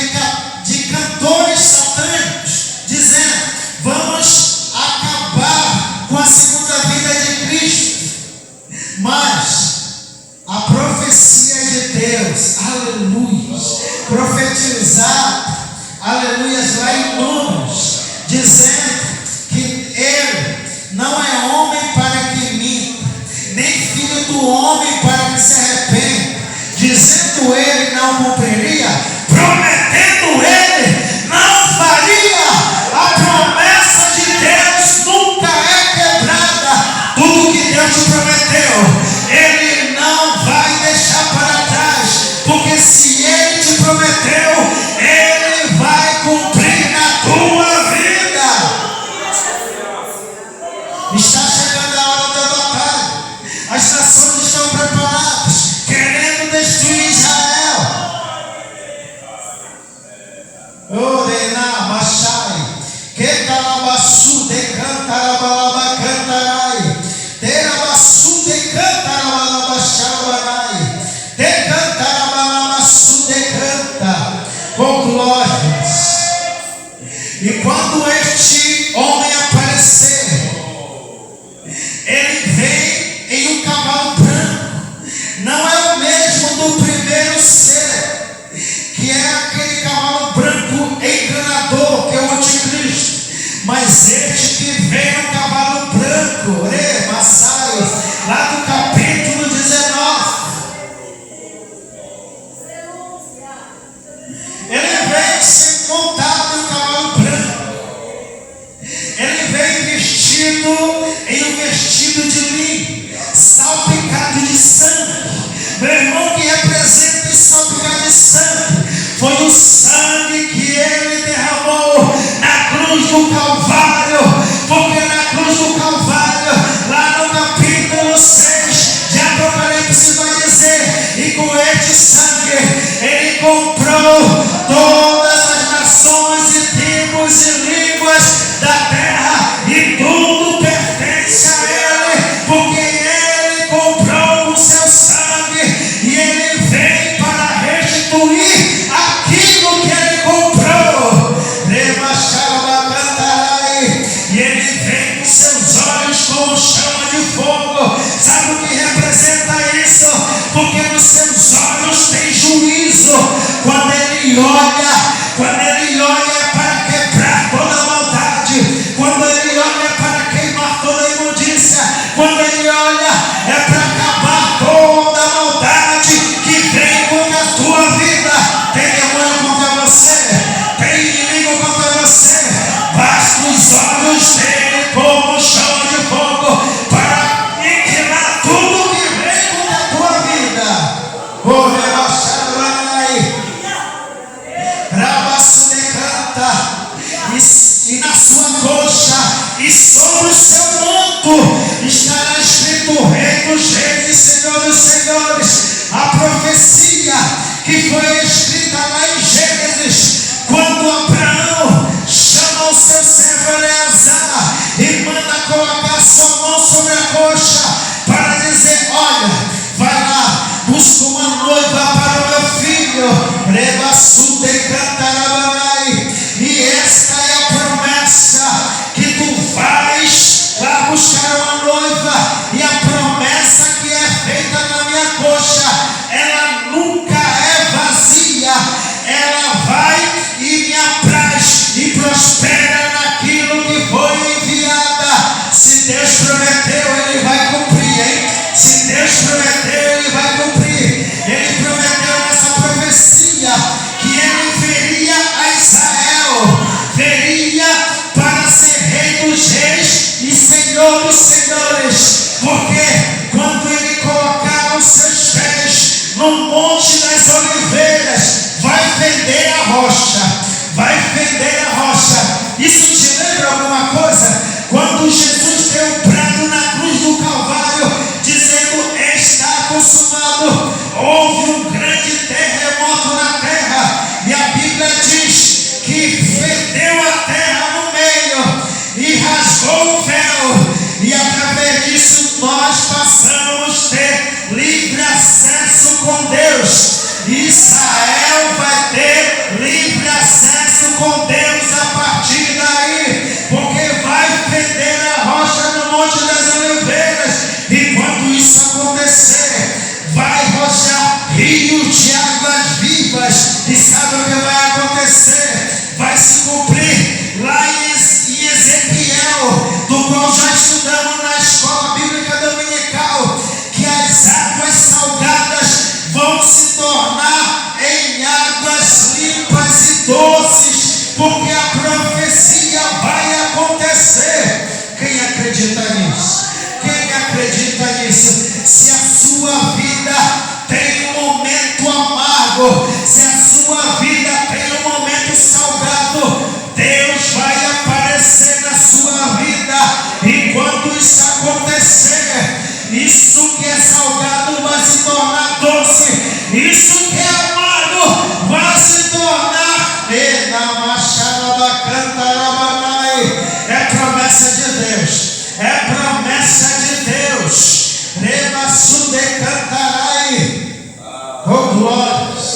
de cantores satânicos, dizendo: vamos acabar com a segunda vinda de Cristo. Mas a profecia de Deus, aleluia, profetizar, aleluia, lá em Números, dizendo que Ele não é homem para que minta, nem filho do homem para que se arrependa, dizendo Ele não cumpriria, prometendo Ele não faria. A promessa de Deus nunca é quebrada. Tudo que Deus te prometeu, Ele não vai deixar para trás, porque se Ele te prometeu, Ele vai cumprir na tua vida. Está chegando a hora da batalha. As nações estão preparadas, querendo destruir Israel. Orena, Machai, que calabaçu de cantarabalaba cantarai, terabaçu de cantarabalaba xabarai, de cantarabalamaçu de canta, com glórias. E quando este homem aparecer, ele vem em um cavalo branco. Não é o mesmo do primeiro ser, que é aquele cavalo branco enganador, que é o anticristo. Mas este que vem no cavalo branco, Massai, lá do capítulo 19, ele vem ser montado no cavalo branco. Ele vem vestido em um vestido de linho, salpicado de sangue. Meu irmão, que representa esse salpicado de sangue foi o sangue que Ele derramou na cruz do Calvário. Porque na cruz do Calvário, lá no capítulo 6 de Apocalipse, vai dizer: e com este sangue Ele comprou todas as nações e tribos e línguas da terra, e tudo pertence a Ele, porque Ele comprou o seu sangue, e Ele vem para restituir aquilo que Ele comprou. E Ele vem com seus olhos como chama de fogo. Sabe o que representa isso? Porque nos seus olhos tem juízo. Quando Ele olha é para quebrar toda a maldade. Quando Ele olha é para queimar toda a imundícia. Quando Ele olha é para acabar toda a maldade que vem contra a tua vida. Tem demônio contra você, tem inimigo contra você. Basta os olhos dele como chama de fogo para e na sua coxa e sobre o seu manto estará escrito Rei dos Reis e Senhor dos Senhores. A profecia que foi escrita lá em Gênesis, quando Abraão chama o seu servo Eleazar e manda colocar sua mão sobre a coxa para dizer: olha, vai lá, busca uma noiva para o meu filho, e esta é a promessa, que tu vais lá buscar uma noiva, e a promessa que é feita na minha coxa, ela nunca é vazia, ela vai e me apraz e prospera naquilo que foi enviada. Se Deus prometeu, Ele vai cumprir, hein? Se Deus prometeu, Ele vai cumprir. Ele prometeu nessa profecia que Ele viria a Israel, viria para ser Rei dos Reis e Senhor dos Senhores, porque quando Ele colocar os seus pés no Monte das Oliveiras, vai fender a rocha, vai fender a rocha. Isso te lembra alguma coisa? Quando Jesus deu o brado na cruz do Calvário, dizendo: está consumado, houve um grande terremoto na terra, e a Bíblia diz que fendeu a terra no meio e rasgou o véu, e através disso nós passamos a ter livre acesso com Deus. Israel vai ter livre acesso com Deus a partir daí, porque vai fender a rocha no Monte das Oliveiras, e quando isso acontecer, vai rojar rios de águas vivas. E sabe o que vai acontecer? Vai se cumprir lá em Ezequiel, do qual já estudamos na escola bíblica dominical, que as águas salgadas vão se tornar em águas limpas e doces, porque a profecia vai acontecer. Quem acredita nisso? Quem acredita nisso? Se a sua vida tem um momento amargo, se a sua vida tem um momento salgado, Deus vai aparecer na sua vida. Enquanto isso acontecer, isso que é salgado vai se tornar doce, isso que é amargo vai se tornar é promessa de Deus, é promessa de Deus. Oh glórias.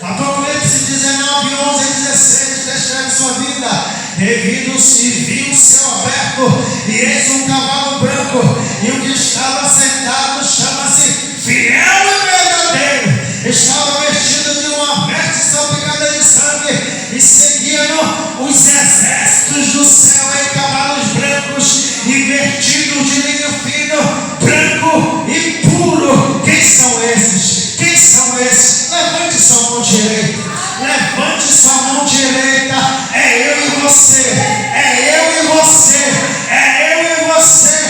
Apocalipse 19, 11 e 16 descreve sua vida. Reviu-se e viu o céu aberto, e eis um cavalo branco, e o que estava sentado chama-se Fiel e Verdadeiro. Estava vestido de uma veste salpicada de sangue, e seguiam os exércitos do céu em cavalos brancos, e vestidos de linho fino, branco e puro. Quem são esses? Quem são esses? Levante sua mão direita. Levante sua mão direita. É eu e você. É eu e você. É eu e você.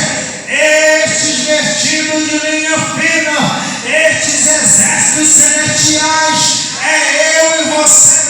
Estes vestidos de linho fino, estes exércitos celestiais, é eu e você.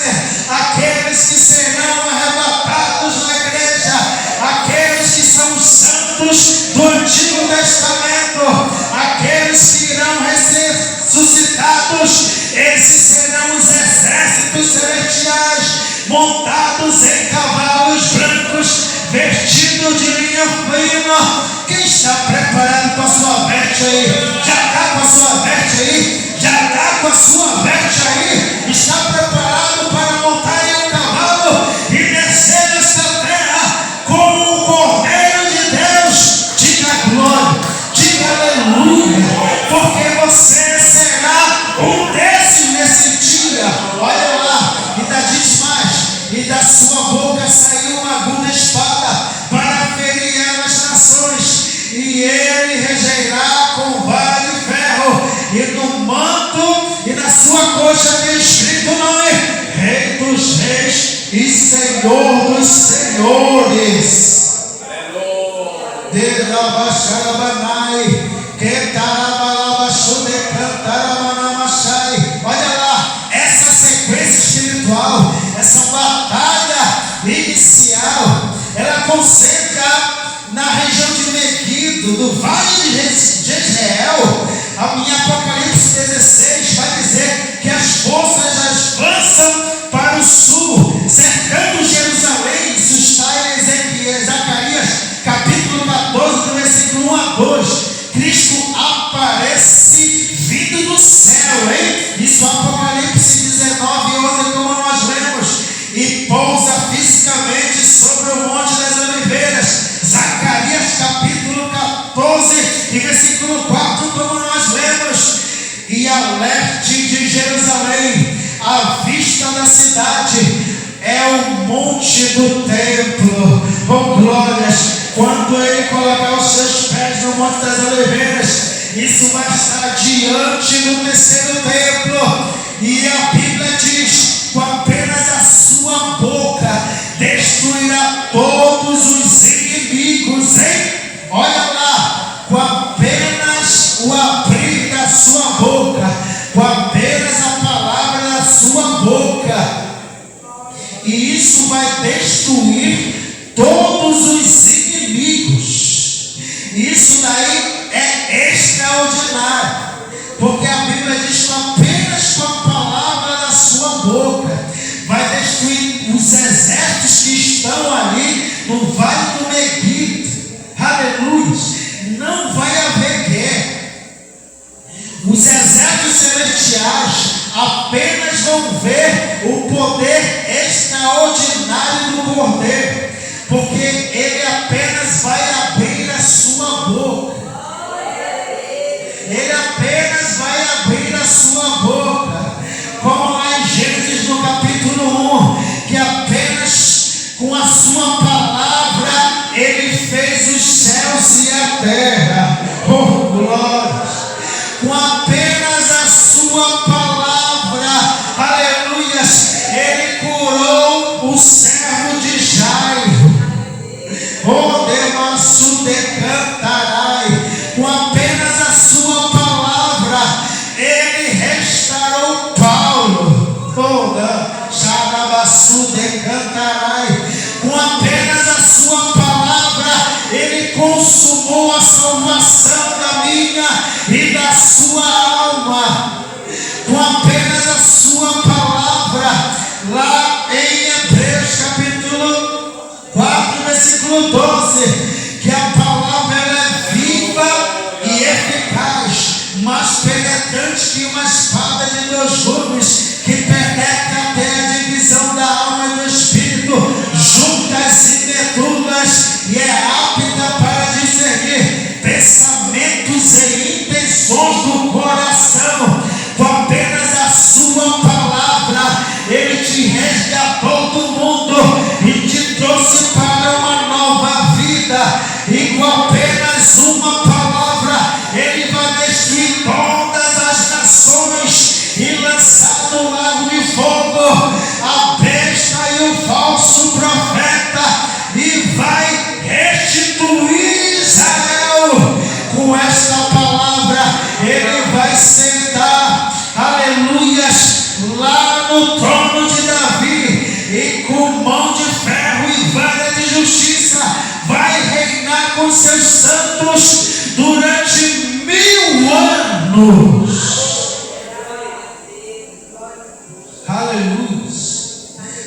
Aqueles que serão arrebatados na igreja, aqueles que são santos do Antigo Testamento, aqueles que irão ressuscitados, esses serão os exércitos celestiais, montados em cavalos brancos, vestidos de linho fino. Quem está preparado com a sua veste aí? Já está com a sua veste aí? Já está com a sua veste aí? Está preparado para montar em um cavalo e descer nesta terra como o Cordeiro de Deus? Diga glória, diga aleluia, porque você será um desses nesse dia. Olha lá, ainda diz mais: e da sua boca saiu uma aguda espada para ferir as nações, e ele regerá com vara de ferro, e no manto e na sua coxa tem escrito o nome: Rei dos Reis e Senhor dos Senhores. Olha lá, essa sequência espiritual, essa batalha concentra na região de Meguido, no vale de Jezreel. Em Apocalipse 16 vai dizer que as forças avançam para o sul, cercando Jerusalém. Isso está em Zacarias capítulo 14, do versículo 1 a 2. Cristo aparece vindo do céu, hein? Isso Apocalipse 19, 11, como nós lemos, e pousa fisicamente sobre o Monte das Oliveiras. Zacarias capítulo 14 e versículo 4, como nós lemos, e a leste de Jerusalém, à vista da cidade, é o monte do templo. Oh glórias! Quando ele colocar os seus pés no Monte das Oliveiras, isso vai estar diante do terceiro templo. E a Bíblia diz: com apenas a sua boca destruirá todos os inimigos, hein? Olha lá, com apenas o abrir da sua boca, com apenas a palavra da sua boca. E isso vai destruir todos os inimigos. Isso daí é extraordinário, porque a Bíblia diz que apenas com a palavra da sua boca vai destruir os exércitos que estão ali no vale do Meguido. Aleluia! Não vai haver guerra. Os exércitos celestiais apenas vão ver o poder extraordinário do Cordeiro, porque ele apenas vai abrir a sua boca. Ele apenas vai abrir a sua boca, como lá em Gênesis no capítulo 1, que apenas com a sua palavra ele fez os céus e a terra. Oh glória! Com apenas a sua palavra, aleluias, ele curou o servo de Jairo. Oh Demaçu decantarai. Com apenas a sua palavra ele restaurou Paulo. Toda Xarabaçu decantarai. Com apenas a sua palavra ele consumou a salvação da minha e da sua alma. Com apenas a sua palavra, lá em Hebreus capítulo 4, versículo 12, que a palavra ela é viva e eficaz, mais penetrante que uma espada de 2 gumes, que penetra até a divisão da alma e do espírito, juntas e medulas, e é apta para discernir pensamentos e intenções do coração. Com apenas a sua palavra ele te resgatou do mundo e te trouxe para uma nova vida. E com apenas uma palavra ele vai destruir todas as nações e lançar no lago de fogo a besta e o falso profeta, e vai restituir Israel. Com esta palavra ele vai sentar, aleluias, lá no trono de Davi, e com mão de ferro e vara de justiça vai reinar com seus santos durante 1000 anos. Aleluia.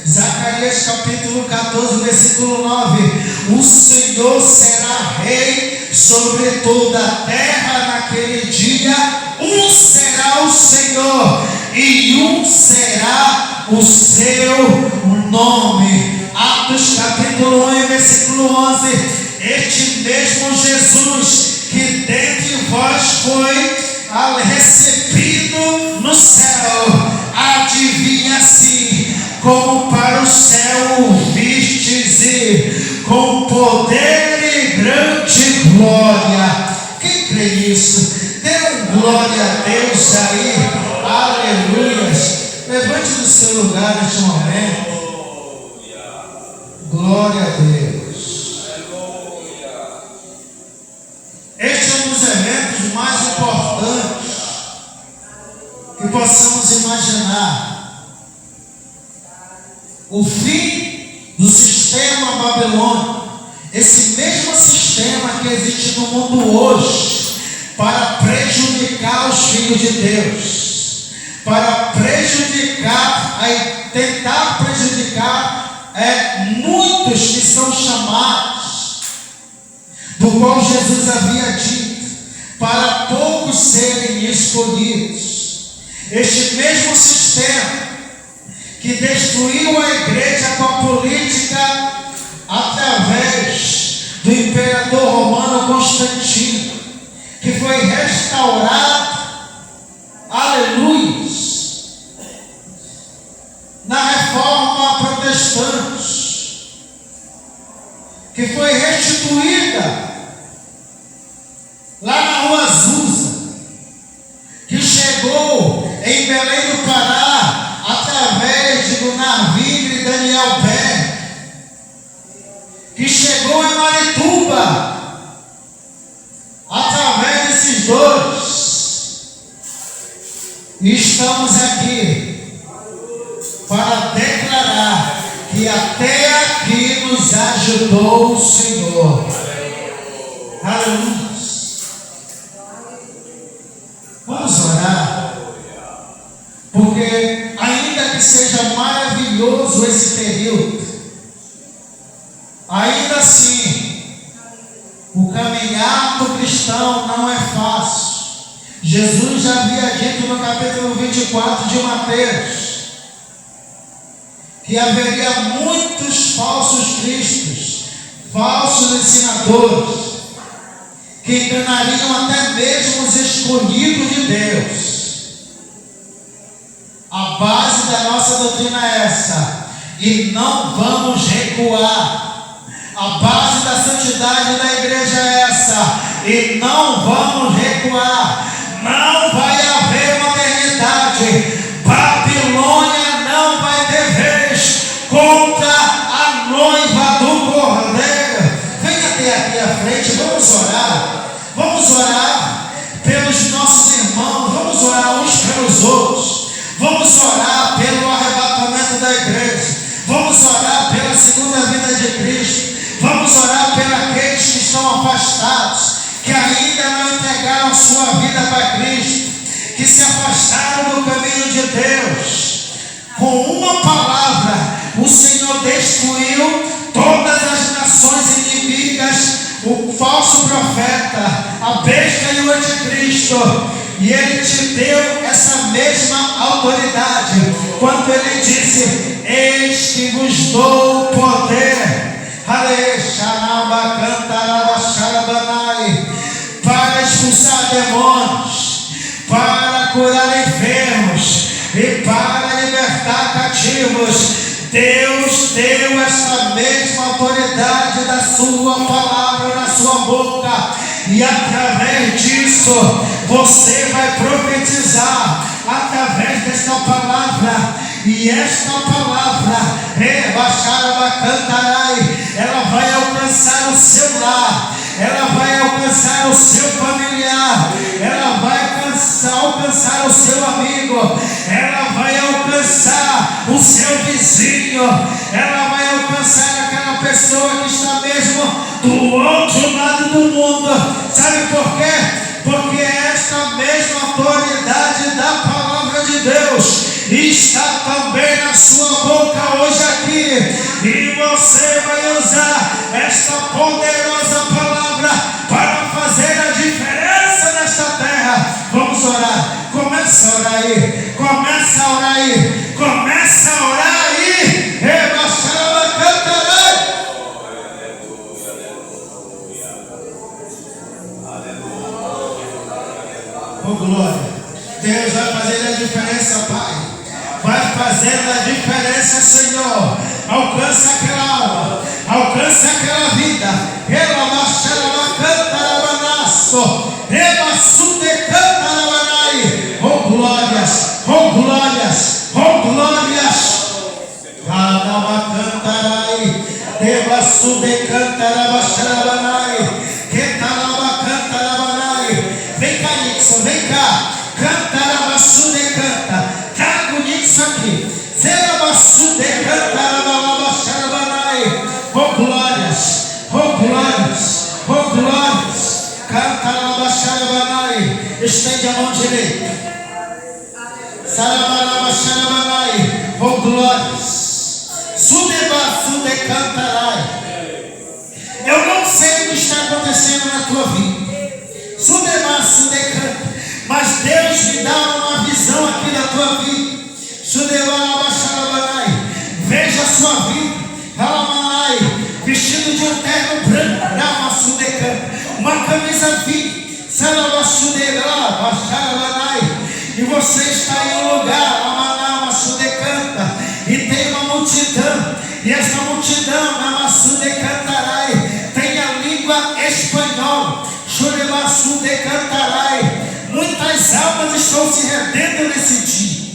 Zacarias capítulo 14, versículo 9: o Senhor será rei sobre toda a terra naquele dia. Um será o Senhor e um será o seu nome. Atos capítulo 1, versículo 11: este mesmo Jesus que dentre vós foi recebido no céu, adivinha assim, como para o céu o vistes, e com poder e grande glória. Quem crê nisso? Dê glória a Deus aí, aleluias. Levante do seu lugar neste momento. Glória a Deus. Este é um dos eventos mais importantes que possamos imaginar. O fim do sistema babilônico esse mesmo sistema que existe no mundo hoje para prejudicar os filhos de Deus, para prejudicar, tentar prejudicar muitos que são chamados, do qual Jesus havia dito, para poucos serem escolhidos. Este mesmo sistema que destruiu a igreja com a política através do imperador romano Constantino, que foi restaurado, aleluia, na reforma protestante, que foi restituída lá na Rua Azusa, que chegou em Belém do Pará através de Gunnar Wigner e Daniel Pé, que chegou em Marituba através desses dois. E estamos aqui para declarar que até aqui nos ajudou o Senhor. Aleluia. Vamos orar, porque ainda que seja maravilhoso esse período, ainda assim, o caminhar do cristão não é fácil. Jesus já havia dito no capítulo 24 de Mateus que haveria muitos falsos cristos, falsos ensinadores, que enganariam até mesmo os escolhidos de Deus. A base da nossa doutrina é essa, e não vamos recuar. A base da santidade da igreja é essa, e não vamos recuar. Não vai haver maternidade. Babilônia não vai ter vez contra a noiva do Cordeiro. Venha até aqui à frente, vamos orar. Vamos orar pelos nossos irmãos, vamos orar uns pelos outros, vamos orar pelo arrebatamento da igreja, vamos orar pela segunda vinda de Cristo, vamos orar por aqueles que estão afastados, que ainda não entregaram sua vida para Cristo, que se afastaram do caminho de Deus. Com uma palavra, o Senhor destruiu todas as nações inimigas, o falso profeta, a besta e o anticristo, e Ele te deu essa mesma autoridade, quando Ele disse: eis que vos dou poder, para expulsar demônios, para curar enfermos e para libertar cativos. Deus deu essa mesma autoridade da sua palavra na sua boca, e através disso você vai profetizar através desta palavra, e esta palavra ela vai alcançar o seu lar, ela vai alcançar o seu familiar, ela vai alcançar o seu amigo, ela vai alcançar o seu vizinho, ela vai alcançar aquela pessoa que está mesmo do outro lado do mundo. Sabe por quê? Porque esta mesma autoridade da palavra de Deus está também na sua boca hoje aqui, e você vai usar esta poderosa palavra para fazer a diferença nesta terra. Vamos orar. Começa a orar aí, começa a orar aí, começa a orar aí. Oh glória, Deus vai fazer a diferença, Pai. Vai fazer a diferença, Senhor. Alcança aquela alma, alcança aquela vida. Oh glórias, oh glórias, oh glórias. Vem cá, Nixon, vem cá. Canta, canta. Traga o Nixon aqui. Oh glórias, oh glórias. mão direita. Sarabaraba, xarabanai. Oh, glórias. Sudeba, sudecantarai. Eu não sei o que está acontecendo na tua vida. Sudeba, sudecanta. Mas Deus me dá uma visão aqui da tua vida. Sudeba, xarabanai. Veja a sua vida. Ralamanai. Vestido de um terno branco. Rama, sudecanta. Uma camisa vinha. E você está em um lugar, Amanama Sudecanta, e tem uma multidão, e essa multidão, Namassudecantarai, tem a língua espanhola, Xuremassudecantarai. Muitas almas estão se rendendo nesse dia.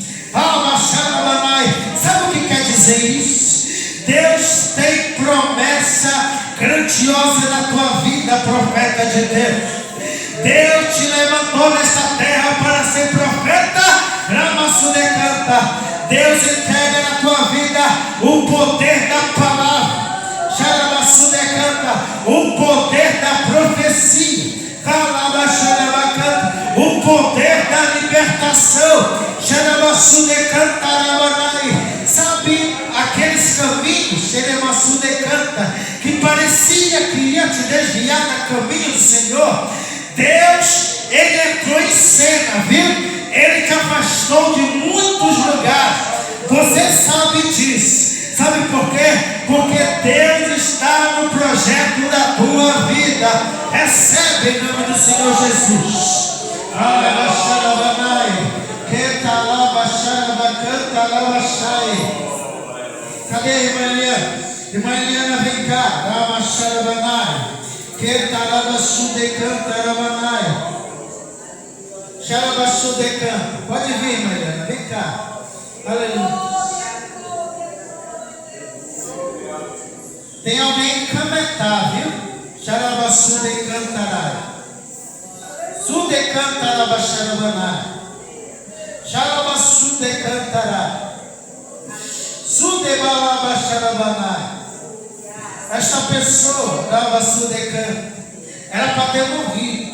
Sabe o que quer dizer isso? Deus tem promessa grandiosa na tua vida, profeta de Deus. Deus te levantou nesta terra para ser profeta. Ramassudecanta. Deus entrega na tua vida o poder da palavra. Xarabassudecanta. O poder da profecia. Calabaxarabacanta. O poder da libertação. Xarabassudecantarabanai. Sabe aqueles caminhos, Xarabassudecanta, que parecia que ia te desviar do caminho do Senhor? Deus, Ele entrou em cena, viu? Ele te afastou de muitos lugares. Você sabe disso. Sabe por quê? Porque Deus está no projeto da tua vida. Recebe em nome do Senhor Jesus. Cadê a irmã Eliana? Irmã Eliana, vem cá. Pode vir, Mariana, vem cá. Aleluia. Tem alguém em Cametá, viu? Xarabassudecantarai. Sudecantarabacharabanai. Xarabassudecantarai. Sudebalabacharabanai. Esta pessoa, era para ter morrido,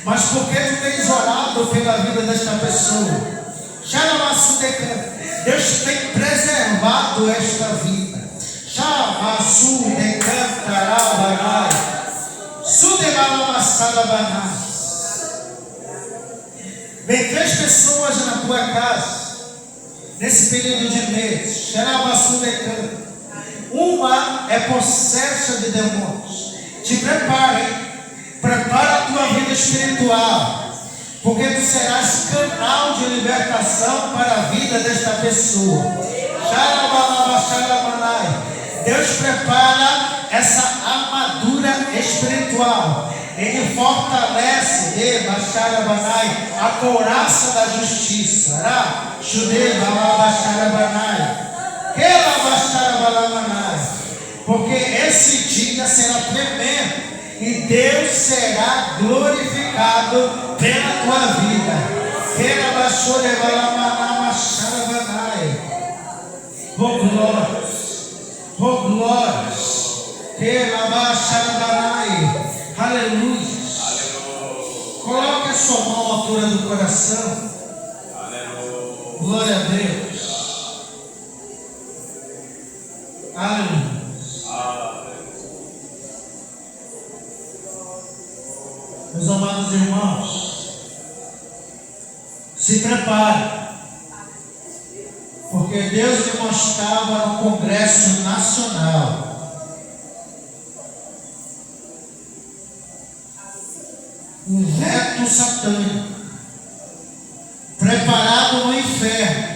mas porque tu tens orado pela vida desta pessoa, Deus tem preservado esta vida. Vem 3 pessoas na tua casa nesse período de mês. Uma é possessa de demônios. Te prepare, prepara a tua vida espiritual, porque tu serás canal de libertação para a vida desta pessoa. Deus prepara essa armadura espiritual. Ele fortalece a couraça da justiça. Porque esse dia será tremendo e Deus será glorificado pela tua vida. Oh glórias, oh glórias. Aleluia. Coloque a sua mão à altura do coração. Glória a Deus. Aleluia. Meus amados irmãos, se prepare, porque Deus me mostrava no Congresso Nacional um veto satânico preparado no inferno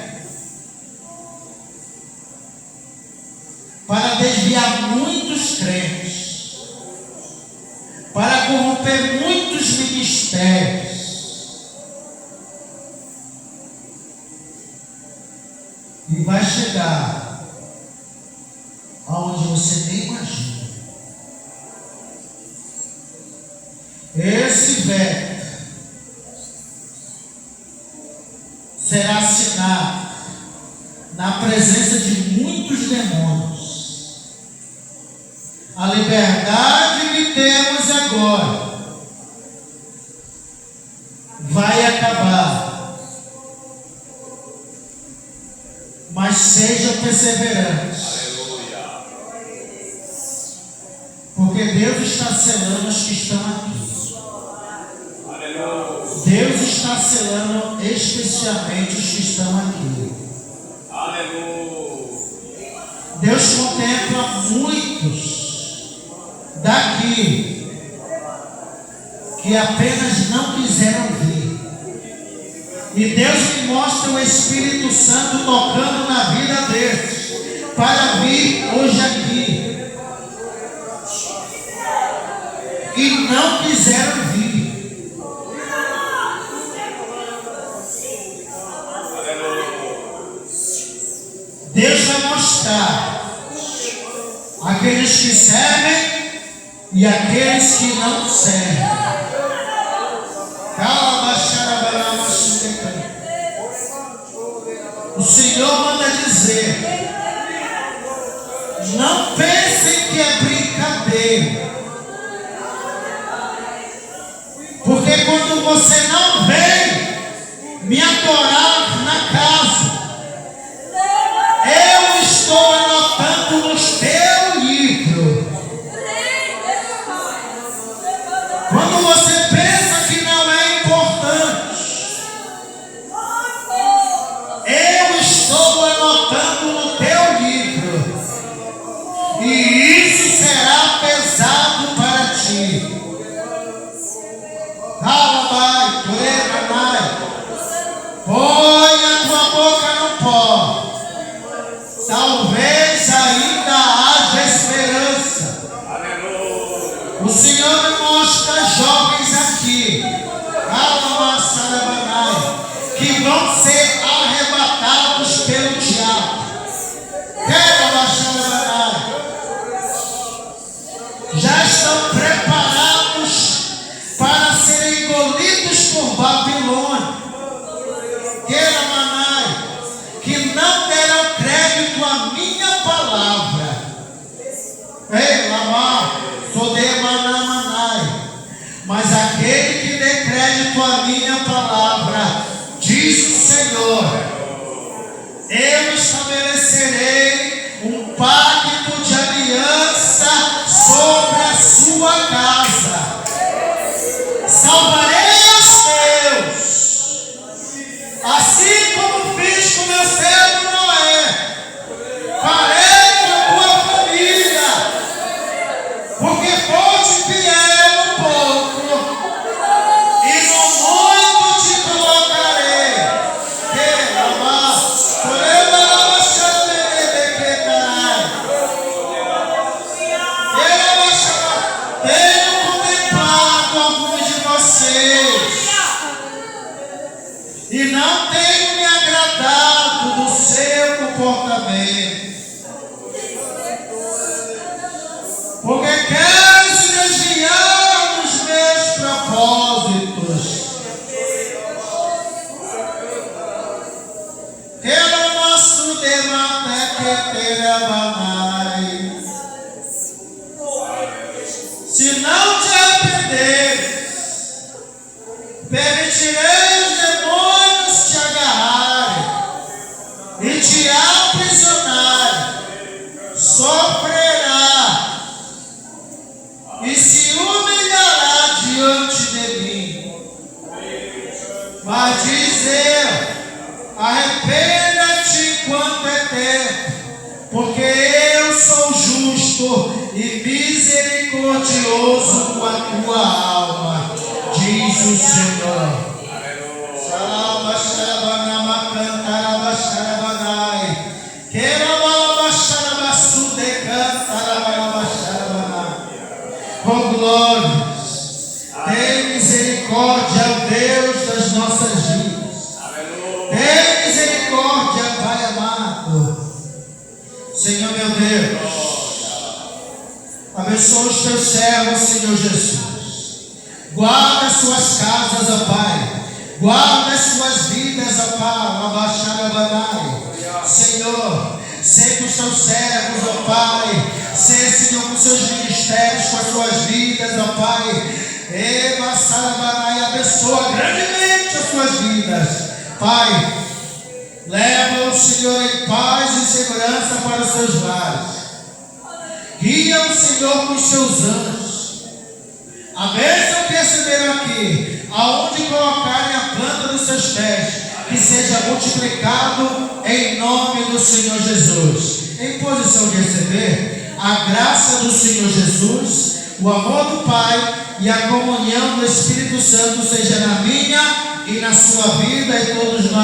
para desviar muitos crentes, para corromper muitos ministérios. E vai chegar aonde você nem imagina. Esse veto será assinado na presença de muitos demônios. A liberdade que temos agora vai acabar. Mas seja perseverante. Porque Deus está selando os que estão aqui. Deus está selando especialmente os que estão aqui. Deus contempla muitos daqui que apenas não quiseram vir. E Deus me mostra o Espírito Santo tocando na vida deles para vir hoje aqui. E não quiseram vir. Deus vai mostrar aqueles que servem e aqueles que não servem. O Senhor manda dizer: não pensem que é brincadeira. Porque quando você não vem me adorar na casa, eu estou anotando no teu livro. Quando você pensa que não é importante, eu estou anotando no teu livro. E isso será pesado para ti. Põe a tua boca no pó. Talvez ainda haja esperança. O Senhor me mostra jovens aqui, que vão ser arrebatados pelo diabo. Já estão preparados para serem engolidos por Babilônia. Que não deram crédito à minha palavra. Ei, Lamar, mas aquele que dê crédito à minha palavra, diz o Senhor, eu estabelecerei um pacto de aliança sobre a sua casa. Salvarei os teus, assim como fiz com meu servo Noé. Farei com a tua família, porque foste fiel no pouco, e no muito te colocarei. Tenho contemplado alguns de vocês e não tenho me agradado do seu comportamento, porque quero se desviar dos meus propósitos. Pelo nosso demanda que terá. Se não te arrependeres, permitirei os demônios te agarrarem e te aprisionarem. Sofrerá e se humilhará diante de mim. Mas diz eu: arrependa-te enquanto é tempo, porque eu sou justo e misericordioso com a tua alma, diz o Senhor. Com glórias, tem misericórdia, ó Deus das nossas vidas. Tem misericórdia, Pai amado. Senhor meu Deus, abençoa os teus servos, Senhor Jesus. Guarda as suas casas, ó Pai. Guarda as suas vidas, ó Pai. Senhor, sei com os teus servos, ó Pai. Sei, Senhor, com seus ministérios, com as suas vidas, ó Pai. Abençoa grandemente as suas vidas. Pai, leva-o, Senhor, em paz e segurança para os seus lares. Guia o Senhor com os seus anjos. A bênção que receberam aqui, aonde colocarem a planta dos seus pés, que seja multiplicado em nome do Senhor Jesus. Em posição de receber, a graça do Senhor Jesus, o amor do Pai e a comunhão do Espírito Santo seja na minha e na sua vida e todos nós.